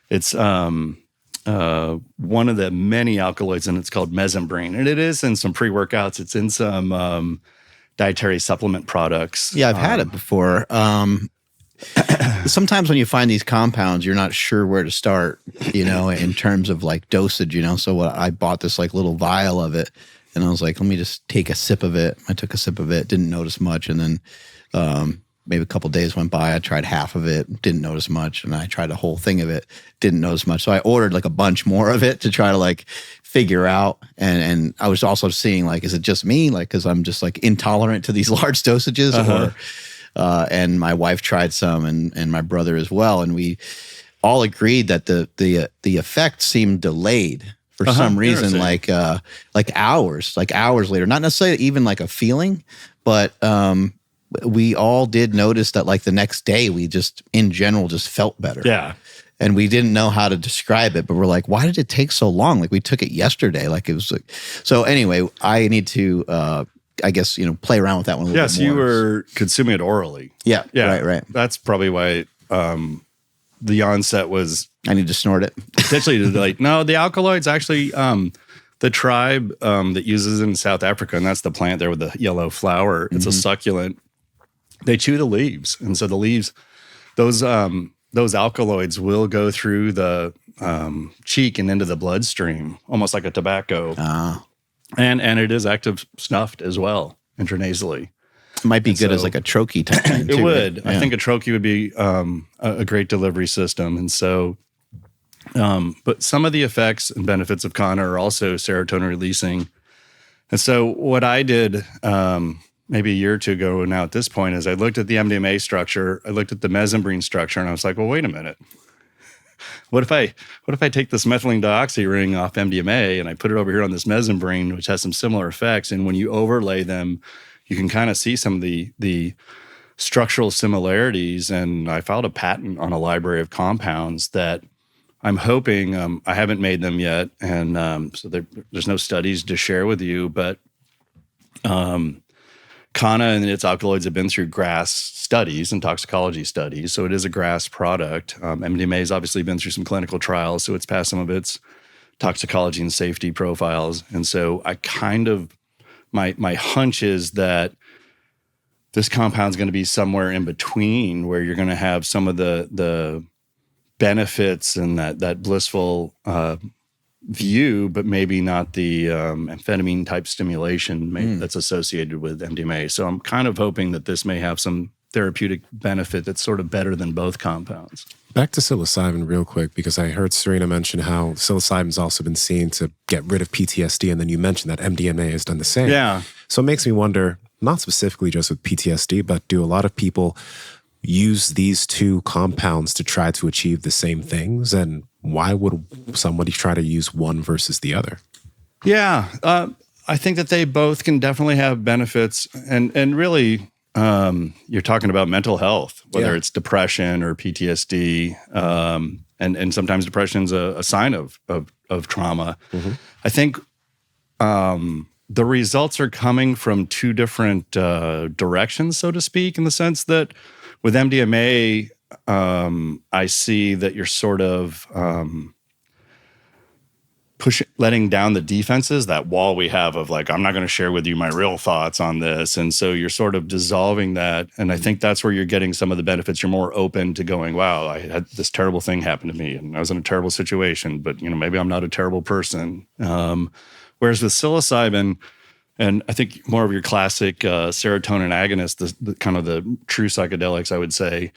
B: It's one of the many alkaloids, and it's called mesembrine. And it is in some pre-workouts. It's in some dietary supplement products.
A: Yeah, I've had it before. Sometimes when you find these compounds, you're not sure where to start, in terms of like dosage, So I bought this like little vial of it, and I was like, let me just take a sip of it. I took a sip of it, didn't notice much. And then maybe a couple of days went by, I tried half of it, didn't notice much. And I tried a whole thing of it, didn't notice much. So I ordered like a bunch more of it to try to like figure out. And I was also seeing like, is it just me? Like, cause I'm just like intolerant to these large dosages and my wife tried some and my brother as well. And we all agreed that the effect seemed delayed for some reason, like hours later, not necessarily even like a feeling, but, we all did notice that like the next day we just in general just felt better.
B: Yeah.
A: And we didn't know how to describe it, but we're like, why did it take so long? Like we took it yesterday. Like it was like, so anyway, I need to, I guess, play around with that one a little bit more.
B: Yes, you were consuming it orally.
A: Yeah. Right.
B: That's probably why the onset was.
A: I need to snort it.
B: Potentially like, no, the alkaloids actually, the tribe that uses it in South Africa, and that's the plant there with the yellow flower. It's a succulent. They chew the leaves. And so the leaves, those alkaloids will go through the cheek and into the bloodstream, almost like a tobacco. And it is active snuffed as well, intranasally.
A: It might be good as like a troche type thing too.
B: It would.
A: Right? Yeah.
B: I think a troche would be a great delivery system. And so, but some of the effects and benefits of Kana are also serotonin releasing. And so what I did maybe a year or two ago now at this point is I looked at the MDMA structure, I looked at the mesembrine structure, and I was like, well, wait a minute. What if I take this methylene dioxy ring off MDMA and I put it over here on this mesembrine, which has some similar effects, and when you overlay them, you can kind of see some of the structural similarities. And I filed a patent on a library of compounds that I'm hoping, I haven't made them yet, and so there's no studies to share with you, but Kana and its alkaloids have been through GRAS studies and toxicology studies, so it is a GRAS product. MDMA has obviously been through some clinical trials, so it's passed some of its toxicology and safety profiles. And so I kind of, my hunch is that this compound's going to be somewhere in between, where you're going to have some of the benefits and that blissful view, but maybe not the amphetamine type stimulation that's associated with MDMA. So I'm kind of hoping that this may have some therapeutic benefit that's sort of better than both compounds.
C: Back to psilocybin real quick, because I heard Serena mention how psilocybin's also been seen to get rid of PTSD, and then you mentioned that MDMA has done the same.
B: Yeah.
C: So it makes me wonder, not specifically just with PTSD, but do a lot of people use these two compounds to try to achieve the same things? And why would somebody try to use one versus the other?
B: Yeah, I think that they both can definitely have benefits. And really, you're talking about mental health, whether it's depression or PTSD. And sometimes depression's a sign of trauma. I think the results are coming from two different directions, so to speak, in the sense that with MDMA, I see that you're sort of letting down the defenses, that wall we have of like, I'm not going to share with you my real thoughts on this. And so you're sort of dissolving that. And I think that's where you're getting some of the benefits. You're more open to going, wow, I had this terrible thing happen to me and I was in a terrible situation, but maybe I'm not a terrible person. Whereas with psilocybin, and I think more of your classic serotonin agonist, the kind of the true psychedelics, I would say,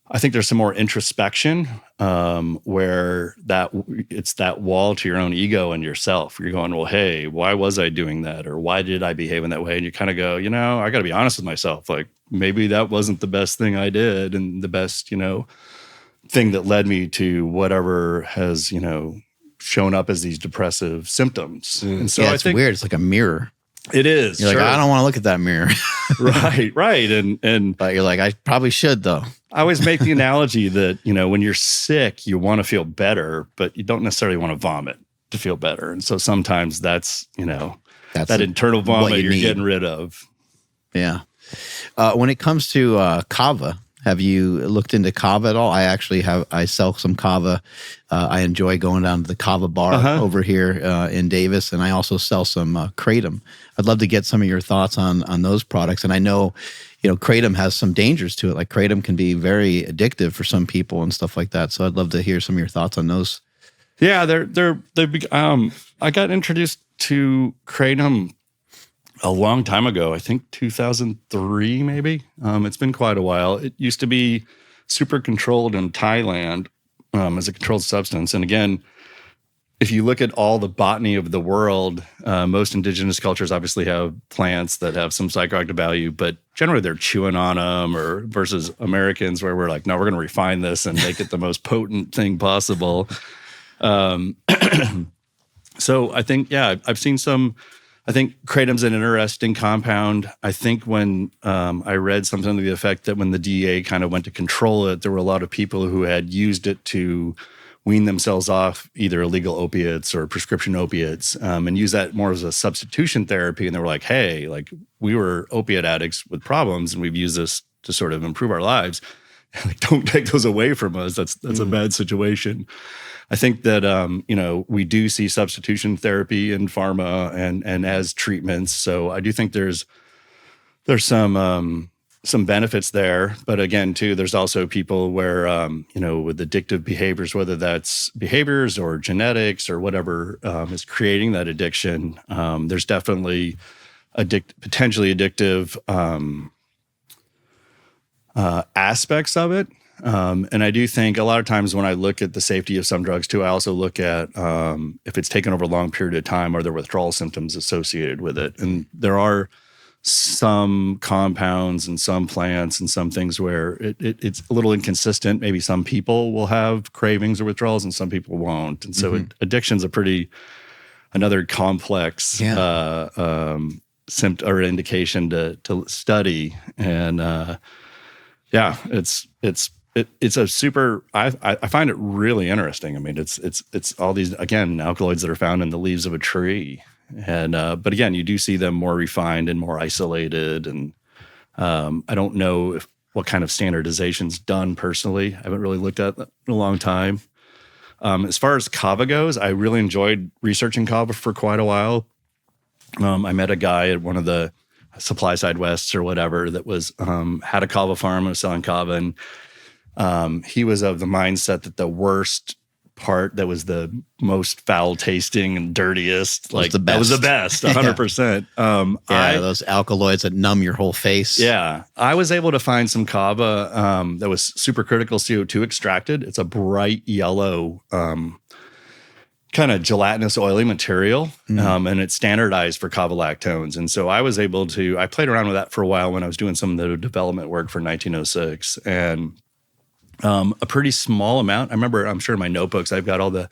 B: I think there's some more introspection where it's that wall to your own ego and yourself. You're going, well, hey, why was I doing that? Or why did I behave in that way? And you kind of go, I got to be honest with myself. Like maybe that wasn't the best thing I did and the best, thing that led me to whatever has, shown up as these depressive symptoms. And so
A: it's weird. It's like a mirror.
B: It is.
A: You're like, I don't want to look at that mirror.
B: Right. And
A: but you're like, I probably should though.
B: I always make the analogy that, when you're sick, you want to feel better, but you don't necessarily want to vomit to feel better. And so sometimes that's that internal vomit you're getting rid of.
A: Yeah. When it comes to Kava, have you looked into Kava at all? I sell some Kava. I enjoy going down to the Kava bar over here in Davis, and I also sell some Kratom. I'd love to get some of your thoughts on those products. And I know, Kratom has some dangers to it. Like Kratom can be very addictive for some people and stuff like that. So I'd love to hear some of your thoughts on those.
B: Yeah, I got introduced to Kratom a long time ago, I think 2003 maybe. It's been quite a while. It used to be super controlled in Thailand as a controlled substance. And again, if you look at all the botany of the world, most indigenous cultures obviously have plants that have some psychoactive value, but generally they're chewing on them versus Americans where we're like, no, we're going to refine this and make it the most potent thing possible. So I think, I've seen some. I think Kratom's an interesting compound. I think when I read something to the effect that when the DEA kind of went to control it, there were a lot of people who had used it to wean themselves off either illegal opiates or prescription opiates and use that more as a substitution therapy. And they were like, hey, like we were opiate addicts with problems and we've used this to sort of improve our lives. Like, don't take those away from us. That's a bad situation. I think that, we do see substitution therapy in pharma and as treatments. So I do think there's some benefits there. But again, too, there's also people where, with addictive behaviors, whether that's behaviors or genetics or whatever is creating that addiction, there's definitely potentially addictive aspects of it. And I do think a lot of times when I look at the safety of some drugs too, I also look at if it's taken over a long period of time, are there withdrawal symptoms associated with it? And there are some compounds and some plants and some things where it's a little inconsistent. Maybe some people will have cravings or withdrawals and some people won't. And so addiction's another complex symptom or indication to study. And it's a super. I find it really interesting. I mean, it's all these again alkaloids that are found in the leaves of a tree, and but again, you do see them more refined and more isolated. And I don't know what kind of standardization's done personally. I haven't really looked at that in a long time. As far as Kava goes, I really enjoyed researching Kava for quite a while. I met a guy at one of the supply side Wests or whatever that was had a Kava farm and was selling Kava, and he was of the mindset that the worst part that was the most foul tasting and dirtiest, like that was the best, 100%.
A: Those alkaloids that numb your whole face.
B: Yeah. I was able to find some Kava that was supercritical CO2 extracted. It's a bright yellow kind of gelatinous oily material, and it's standardized for Kava lactones. And so I was able to, I played around with that for a while when I was doing some of the development work for 1906, and a pretty small amount. I'm sure in my notebooks, I've got all the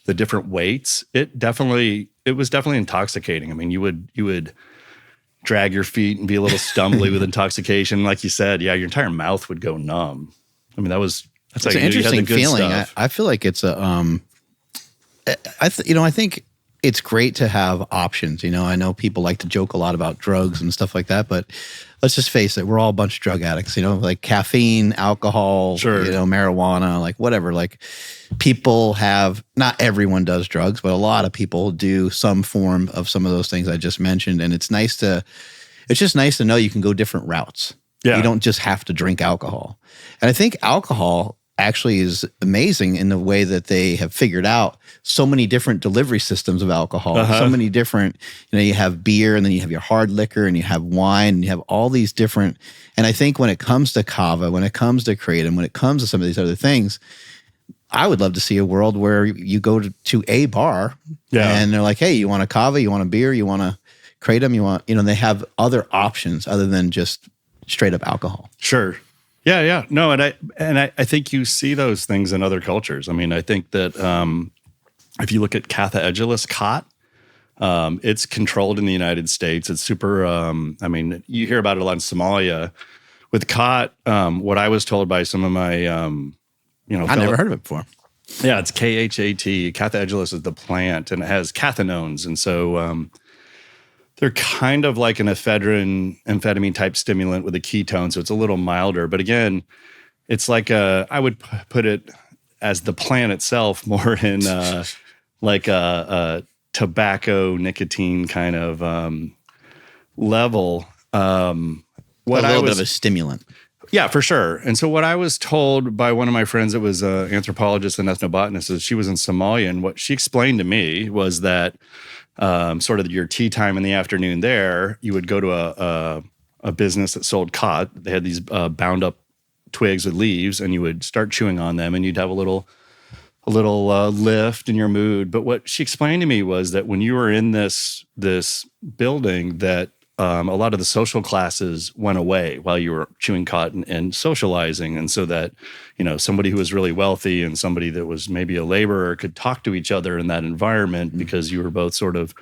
B: different weights. It was definitely intoxicating. I mean, you would drag your feet and be a little stumbly with intoxication. Like you said, your entire mouth would go numb. I mean, that's
A: an interesting feeling. I feel like it's a, I think it's great to have options. You know, I know people like to joke a lot about drugs and stuff like that, but let's just face it, we're all a bunch of drug addicts, you know, like caffeine, alcohol,
B: Sure.
A: you know, marijuana, like whatever. Like people have, not everyone does drugs, but a lot of people do some form of some of those things I just mentioned. And it's just nice to know you can go different routes.
B: Yeah.
A: You don't just have to drink alcohol. And I think alcohol actually is amazing in the way that they have figured out so many different delivery systems of alcohol. So many different, you know, you have beer and then you have your hard liquor and you have wine and you have all these different. And I think when it comes to Kava, when it comes to Kratom, when it comes to some of these other things, I would love to see a world where you go to a bar and they're like, hey, you want a Kava, you want a beer, you want a Kratom, you want, you know, they have other options other than just straight up alcohol.
B: Sure. Yeah. No, and I think you see those things in other cultures. I mean, I think that if you look at Khat, it's controlled in the United States. It's super, I mean, you hear about it a lot in Somalia. With Khat, what I was told by some of my, you know,
A: I never heard of it before.
B: Yeah, it's Khat. Catha is the plant, and it has cathinones. And so they're kind of like an amphetamine type stimulant with a ketone, so it's a little milder. But again, it's like I would put it as the plant itself more in like a tobacco nicotine kind of level.
A: A little bit of a stimulant.
B: Yeah, for sure. And so what I was told by one of my friends that was an anthropologist and ethnobotanist is she was in Somalia, and what she explained to me was that sort of your tea time in the afternoon there, you would go to a business that sold Khat. They had these bound up twigs with leaves, and you would start chewing on them, and you'd have a little lift in your mood. But what she explained to me was that when you were in this building, that a lot of the social classes went away while you were chewing Khat and socializing. And so that, you know, somebody who was really wealthy and somebody that was maybe a laborer could talk to each other in that environment because you were both sort of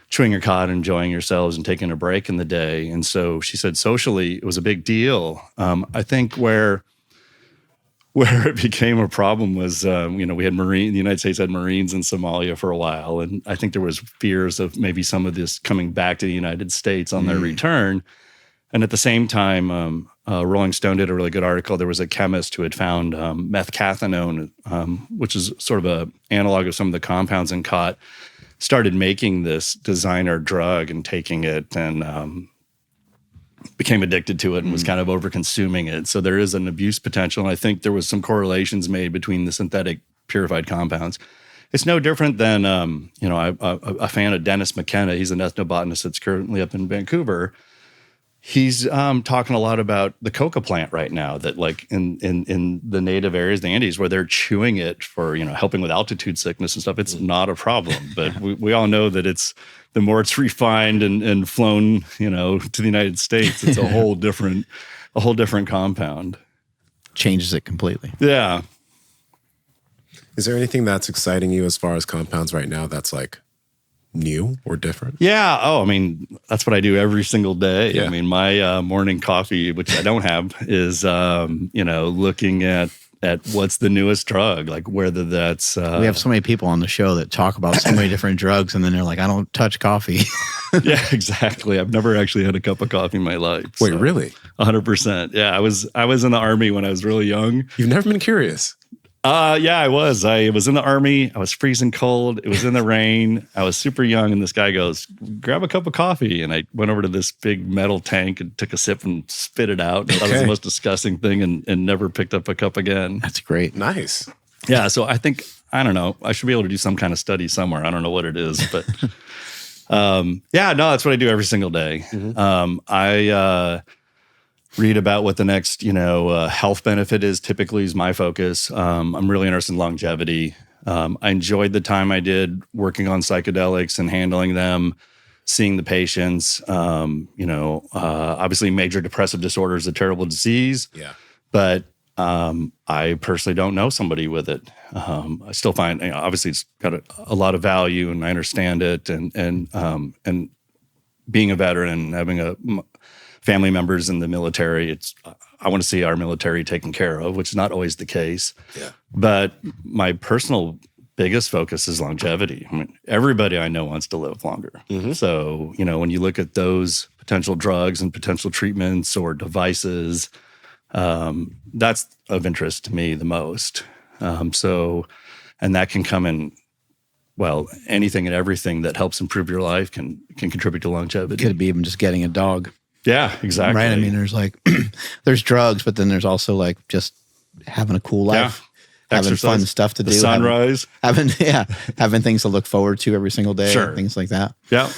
B: chewing your Khat, enjoying yourselves and taking a break in the day. And so she said socially, it was a big deal. I think where it became a problem was, you know, the United States had Marines in Somalia for a while. And I think there was fears of maybe some of this coming back to the United States on their return. And at the same time, Rolling Stone did a really good article. There was a chemist who had found methcathinone, which is sort of an analog of some of the compounds in Khat, started making this designer drug and taking it and became addicted to it and was kind of over consuming it. So there is an abuse potential. And I think there was some correlations made between the synthetic purified compounds. It's no different than, you know, I'm a fan of Dennis McKenna. He's an ethnobotanist that's currently up in Vancouver. He's talking a lot about the coca plant right now, that like in the native areas, the Andes, where they're chewing it for, you know, helping with altitude sickness and stuff. It's not a problem. But we all know that the more it's refined and flown, you know, to the United States, it's a whole different compound.
A: Changes it completely.
B: Yeah.
C: Is there anything that's exciting you as far as compounds right now that's like new or different?
B: Yeah. Oh, I mean, that's what I do every single day.
C: Yeah.
B: I mean, my morning coffee, which I don't have, is, you know, looking at what's the newest drug, like whether that's...
A: we have so many people on the show that talk about so many different drugs, and then they're like, I don't touch coffee.
B: Yeah, exactly. I've never actually had a cup of coffee in my life.
C: Wait, really?
B: 100%. Yeah, I was in the Army when I was really young.
C: You've never been curious?
B: Yeah, I was. I was in the Army. I was freezing cold. It was in the rain. I was super young, and this guy goes, grab a cup of coffee. And I went over to this big metal tank and took a sip and spit it out. That was the most disgusting thing, and never picked up a cup again.
A: That's great.
C: Nice.
B: Yeah, so I think, I don't know, I should be able to do some kind of study somewhere. I don't know what it is, but yeah, no, that's what I do every single day. I read about what the next, you know, health benefit is. Typically is my focus. I'm really interested in longevity. I enjoyed the time I did working on psychedelics and handling them, seeing the patients. You know, obviously major depressive disorder is a terrible disease.
C: Yeah.
B: But I personally don't know somebody with it. I still find, you know, obviously it's got a lot of value, and I understand it. And being a veteran, having family members in the military, I want to see our military taken care of, which is not always the case.
C: Yeah.
B: But my personal biggest focus is longevity. I mean, everybody I know wants to live longer. So, when you look at those potential drugs and potential treatments or devices, that's of interest to me the most. And that can come in, well, anything and everything that helps improve your life can contribute to longevity.
A: Could be even just getting a dog.
B: Yeah, exactly.
A: Right. I mean, there's like, there's drugs, but then there's also like just having a cool life.
B: Yeah.
A: Having
B: Exercise,
A: fun stuff to
B: the
A: do.
B: Sunrise.
A: Having things to look forward to every single day.
B: Sure.
A: Things like that.
B: Yeah.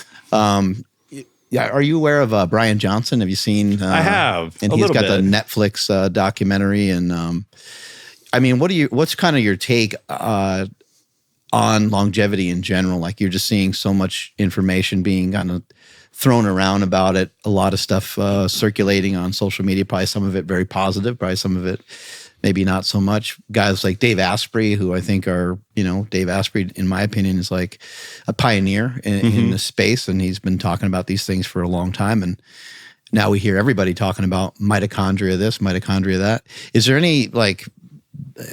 A: Yeah. Are you aware of Brian Johnson? Have you seen?
B: I have.
A: And he's got the Netflix documentary. And I mean, what's kind of your take on longevity in general? Like, you're just seeing so much information being kind of thrown around about it. A lot of stuff circulating on social media. Probably some of it very positive. Probably some of it maybe not so much. Guys like Dave Asprey, who I think are, Dave Asprey, in my opinion, is like a pioneer in the space. And he's been talking about these things for a long time. And now we hear everybody talking about mitochondria this, mitochondria that. Is there any,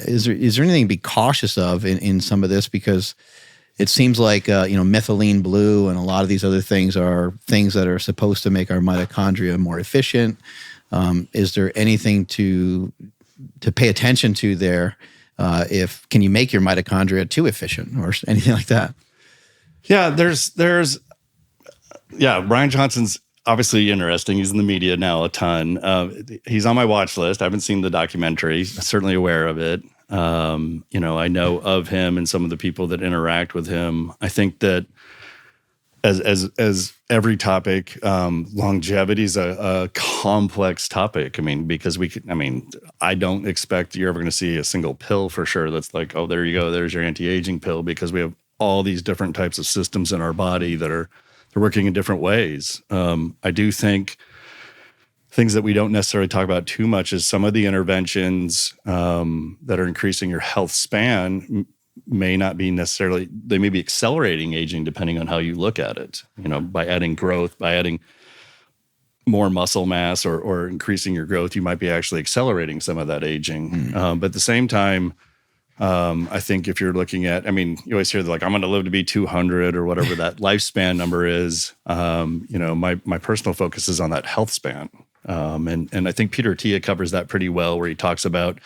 A: is there anything to be cautious of in some of this? Because it seems like, methylene blue and a lot of these other things are things that are supposed to make our mitochondria more efficient. Is there anything to pay attention to there? Can you make your mitochondria too efficient or anything like that?
B: Yeah, Brian Johnson's obviously interesting. He's in the media now a ton. He's on my watch list. I haven't seen the documentary. I'm certainly aware of it. I know of him and some of the people that interact with him. I think that as every topic, longevity is a complex topic. I mean, because I don't expect you're ever going to see a single pill for sure that's like, oh, there you go, there's your anti-aging pill, because we have all these different types of systems in our body that they're working in different ways. I do think things that we don't necessarily talk about too much is some of the interventions that are increasing your health span may not be necessarily, they may be accelerating aging depending on how you look at it, by adding growth, by adding more muscle mass or increasing your growth, you might be actually accelerating some of that aging. But at the same time, I think if you're looking at, you always hear I'm going to live to be 200 or whatever that lifespan number is. My personal focus is on that health span. And I think Peter Attia covers that pretty well, where he talks about,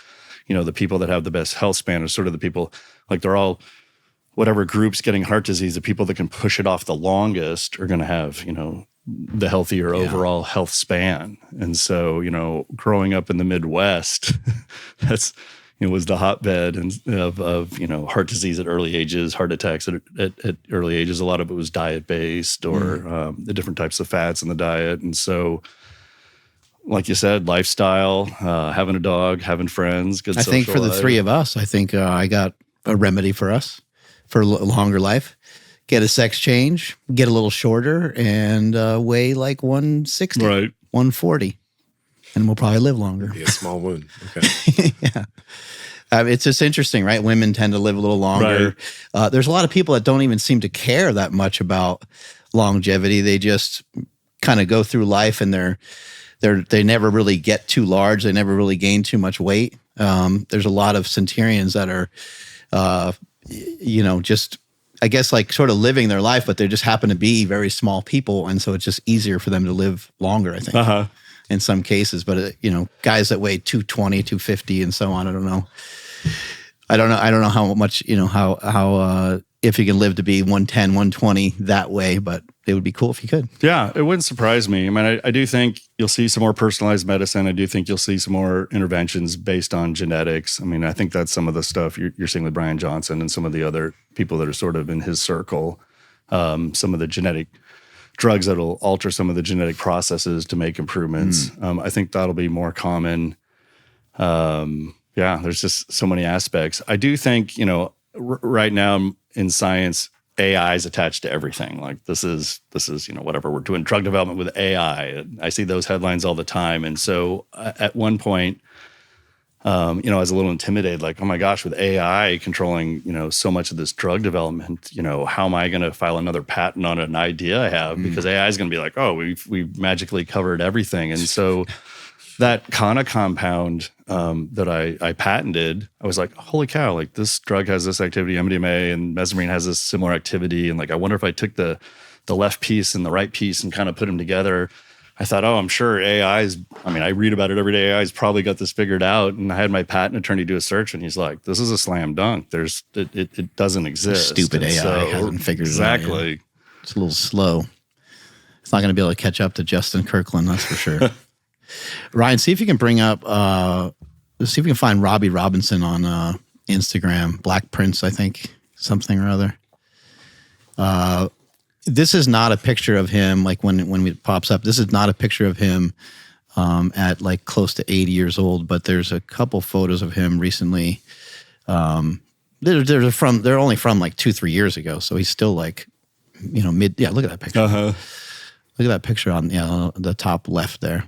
B: the people that have the best health span are sort of the people, like they're all, whatever groups getting heart disease, the people that can push it off the longest are going to have, the healthier overall health span. And so, growing up in the Midwest, that's, was the hotbed of heart disease at early ages, heart attacks at early ages. A lot of it was diet-based or the different types of fats in the diet. And so, like you said, lifestyle, having a dog, having friends, good social life. I think
A: for the three of us, I got a remedy for us for a longer life. Get a sex change, get a little shorter, and weigh like 160,
B: right.
A: 140. And we'll probably live longer.
C: Be a small wound. Okay.
A: Yeah. It's just interesting, right? Women tend to live a little longer. Right. There's a lot of people that don't even seem to care that much about longevity. They just kind of go through life and they never really get too large. They never really gain too much weight. There's a lot of centurions that are, just, I guess, like sort of living their life, but they just happen to be very small people. And so it's just easier for them to live longer, I think, in some cases. But, guys that weigh 220, 250 and so on, I don't know. I don't know how much, how if you can live to be 110, 120 that way, but it would be cool if you could.
B: Yeah, it wouldn't surprise me. I do think you'll see some more personalized medicine. I do think you'll see some more interventions based on genetics. I think that's some of the stuff you're seeing with Brian Johnson and some of the other people that are sort of in his circle. Some of the genetic drugs that'll alter some of the genetic processes to make improvements. I think that'll be more common. There's just so many aspects. I do think, right now in science, AI is attached to everything. Like this is, whatever, we're doing drug development with AI. I see those headlines all the time. And so at one point, I was a little intimidated, like, oh my gosh, with AI controlling, so much of this drug development, how am I going to file another patent on an idea I have? Because AI is going to be like, oh, we've magically covered everything. And so that Kana compound that I patented, I was like, holy cow, like this drug has this activity, MDMA and mescaline has this similar activity. And like, I wonder if I took the left piece and the right piece and kind of put them together. I thought, oh, I'm sure I read about it every day. AI's probably got this figured out. And I had my patent attorney do a search and he's like, this is a slam dunk. It doesn't exist.
A: Stupid
B: And
A: AI hasn't figured it out.
B: Exactly.
A: It's a little slow. It's not going to be able to catch up to Justin Kirkland, that's for sure. Ryan, see if you can bring up, see if you can find Robbie Robinson on Instagram, Black Prince, I think, something or other. This is not a picture of him, like when it pops up, this is not a picture of him at like close to 80 years old, but there's a couple photos of him recently. They're only from like 2-3 years ago, so he's still like, look at that picture.
B: Uh-huh.
A: Look at that picture on the top left there.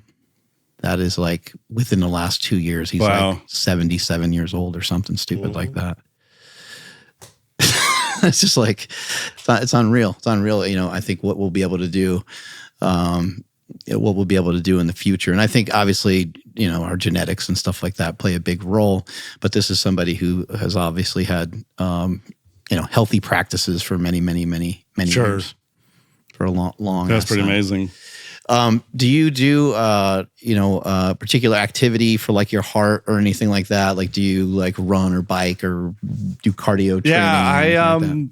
A: That is like within the last 2 years. He's like 77 years old or something stupid like that. It's just like, it's unreal. It's unreal. I think what we'll be able to do, what we'll be able to do in the future. And I think obviously, our genetics and stuff like that play a big role, but this is somebody who has obviously had, healthy practices for many, many, many, many years. For a long.
B: That's pretty amazing.
A: Do you do, particular activity for like your heart or anything like that? Like, do you like run or bike or do cardio training?
B: Yeah, I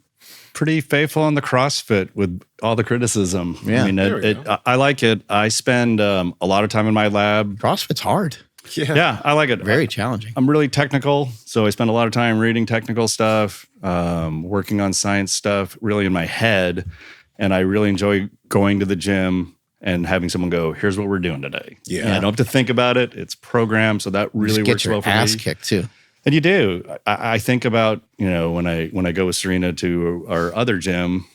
B: pretty faithful on the CrossFit with all the criticism.
A: Yeah.
B: I mean, I like it. I spend a lot of time in my lab.
A: CrossFit's hard.
B: Yeah, I like it.
A: Very challenging.
B: I'm really technical, so I spend a lot of time reading technical stuff, working on science stuff, really in my head. And I really enjoy going to the gym and having someone go, here's what we're doing today.
C: Yeah.
B: And I don't have to think about it. It's programmed. So that really works well for me.
A: Get your ass kicked too.
B: And you do. I think about, when I go with Serena to our other gym,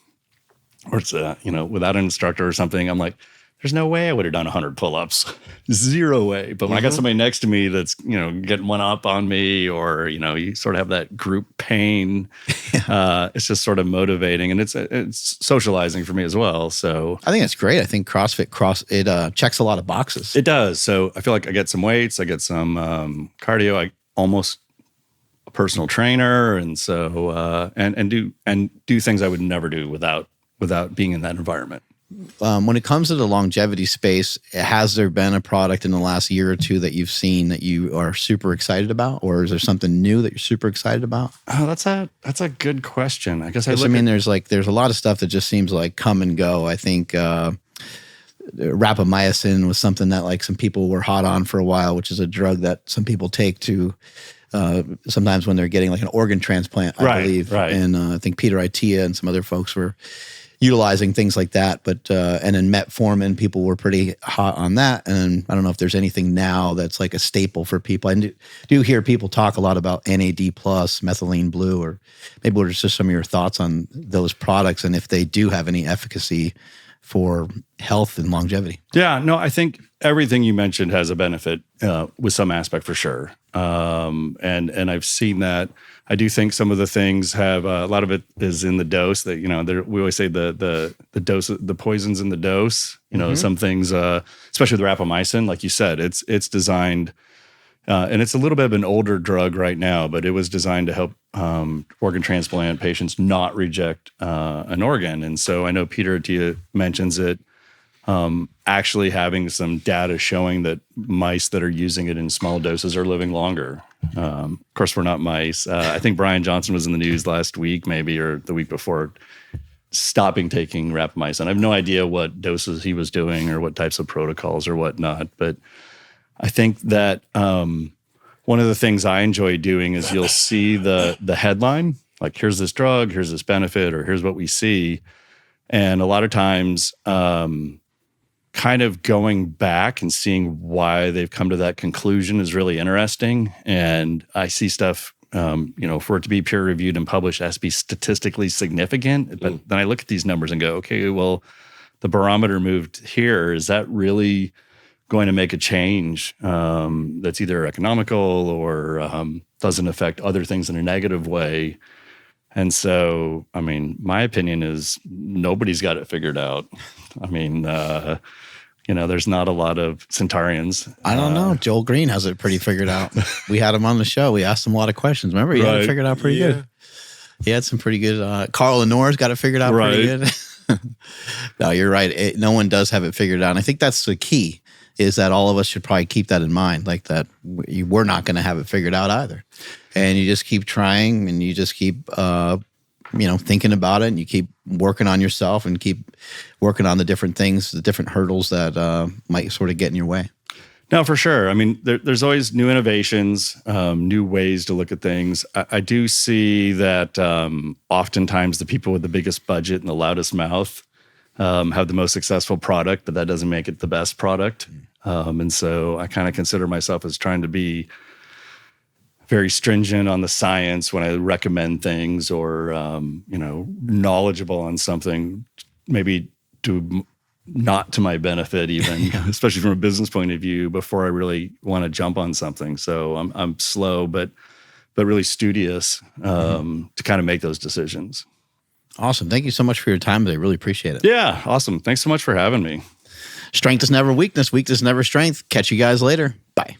B: or it's, without an instructor or something, I'm like, there's no way I would have done 100 pull-ups. Zero way. But when I got somebody next to me that's, getting one up on me, or, you sort of have that group pain, it's just sort of motivating, and it's socializing for me as well. So
A: I think it's great. I think CrossFit checks a lot of boxes.
B: It does. So I feel like I get some weights, I get some cardio, I almost a personal trainer, and so and do things I would never do without being in that environment.
A: When it comes to the longevity space, has there been a product in the last year or two that you've seen that you are super excited about, or is there something new that you're super excited about?
B: Oh, that's a good question. I guess
A: there's a lot of stuff that just seems like come and go. I think rapamycin was something that like some people were hot on for a while, which is a drug that some people take to sometimes when they're getting like an organ transplant, I believe. Right. And I think Peter Itia and some other folks were utilizing things like that, but and then metformin, people were pretty hot on that. And I don't know if there's anything now that's like a staple for people. I do hear people talk a lot about NAD plus, methylene blue, or maybe what are just some of your thoughts on those products and if they do have any efficacy for health and longevity? Yeah,
B: no, I think everything you mentioned has a benefit with some aspect for sure. And I've seen that. I do think some of the things have a lot of it is in the dose that, we always say the dose, the poison's in the dose, some things, especially the rapamycin, like you said, it's designed, and it's a little bit of an older drug right now, but it was designed to help organ transplant patients not reject an organ. And so I know Peter Attia mentions it, actually having some data showing that mice that are using it in small doses are living longer. Of course, we're not mice. I think Brian Johnson was in the news last week, maybe, or the week before, stopping taking rapamycin. I have no idea what doses he was doing or what types of protocols or whatnot. But I think that one of the things I enjoy doing is you'll see the headline, like here's this drug, here's this benefit, or here's what we see. And a lot of times, kind of going back and seeing why they've come to that conclusion is really interesting. And I see stuff, for it to be peer reviewed and published, it has to be statistically significant. But then I look at these numbers and go, okay, well, the barometer moved here. Is that really going to make a change that's either economical or doesn't affect other things in a negative way? And so, my opinion is nobody's got it figured out. There's not a lot of Centaurians.
A: I don't know. Joel Green has it pretty figured out. We had him on the show. We asked him a lot of questions. Remember, he had it figured out pretty good. He had some pretty good. Carl Lenore's got it figured out pretty good. No, you're right. No one does have it figured out. And I think that's the key, is that all of us should probably keep that in mind, like that we're not going to have it figured out either. And you just keep trying, and you just keep, thinking about it, and you keep working on yourself and keep working on the different things, the different hurdles that might sort of get in your way.
B: No, for sure. I mean, there's always new innovations, new ways to look at things. I do see that oftentimes the people with the biggest budget and the loudest mouth have the most successful product, but that doesn't make it the best product. And so I kind of consider myself as trying to be very stringent on the science when I recommend things, or knowledgeable on something, maybe not to my benefit, even especially from a business point of view, before I really want to jump on something. So I'm slow, but really studious to kind of make those decisions.
A: Awesome. Thank you so much for your time today. Really appreciate it.
B: Yeah, awesome. Thanks so much for having me.
A: Strength is never weakness. Weakness is never strength. Catch you guys later. Bye.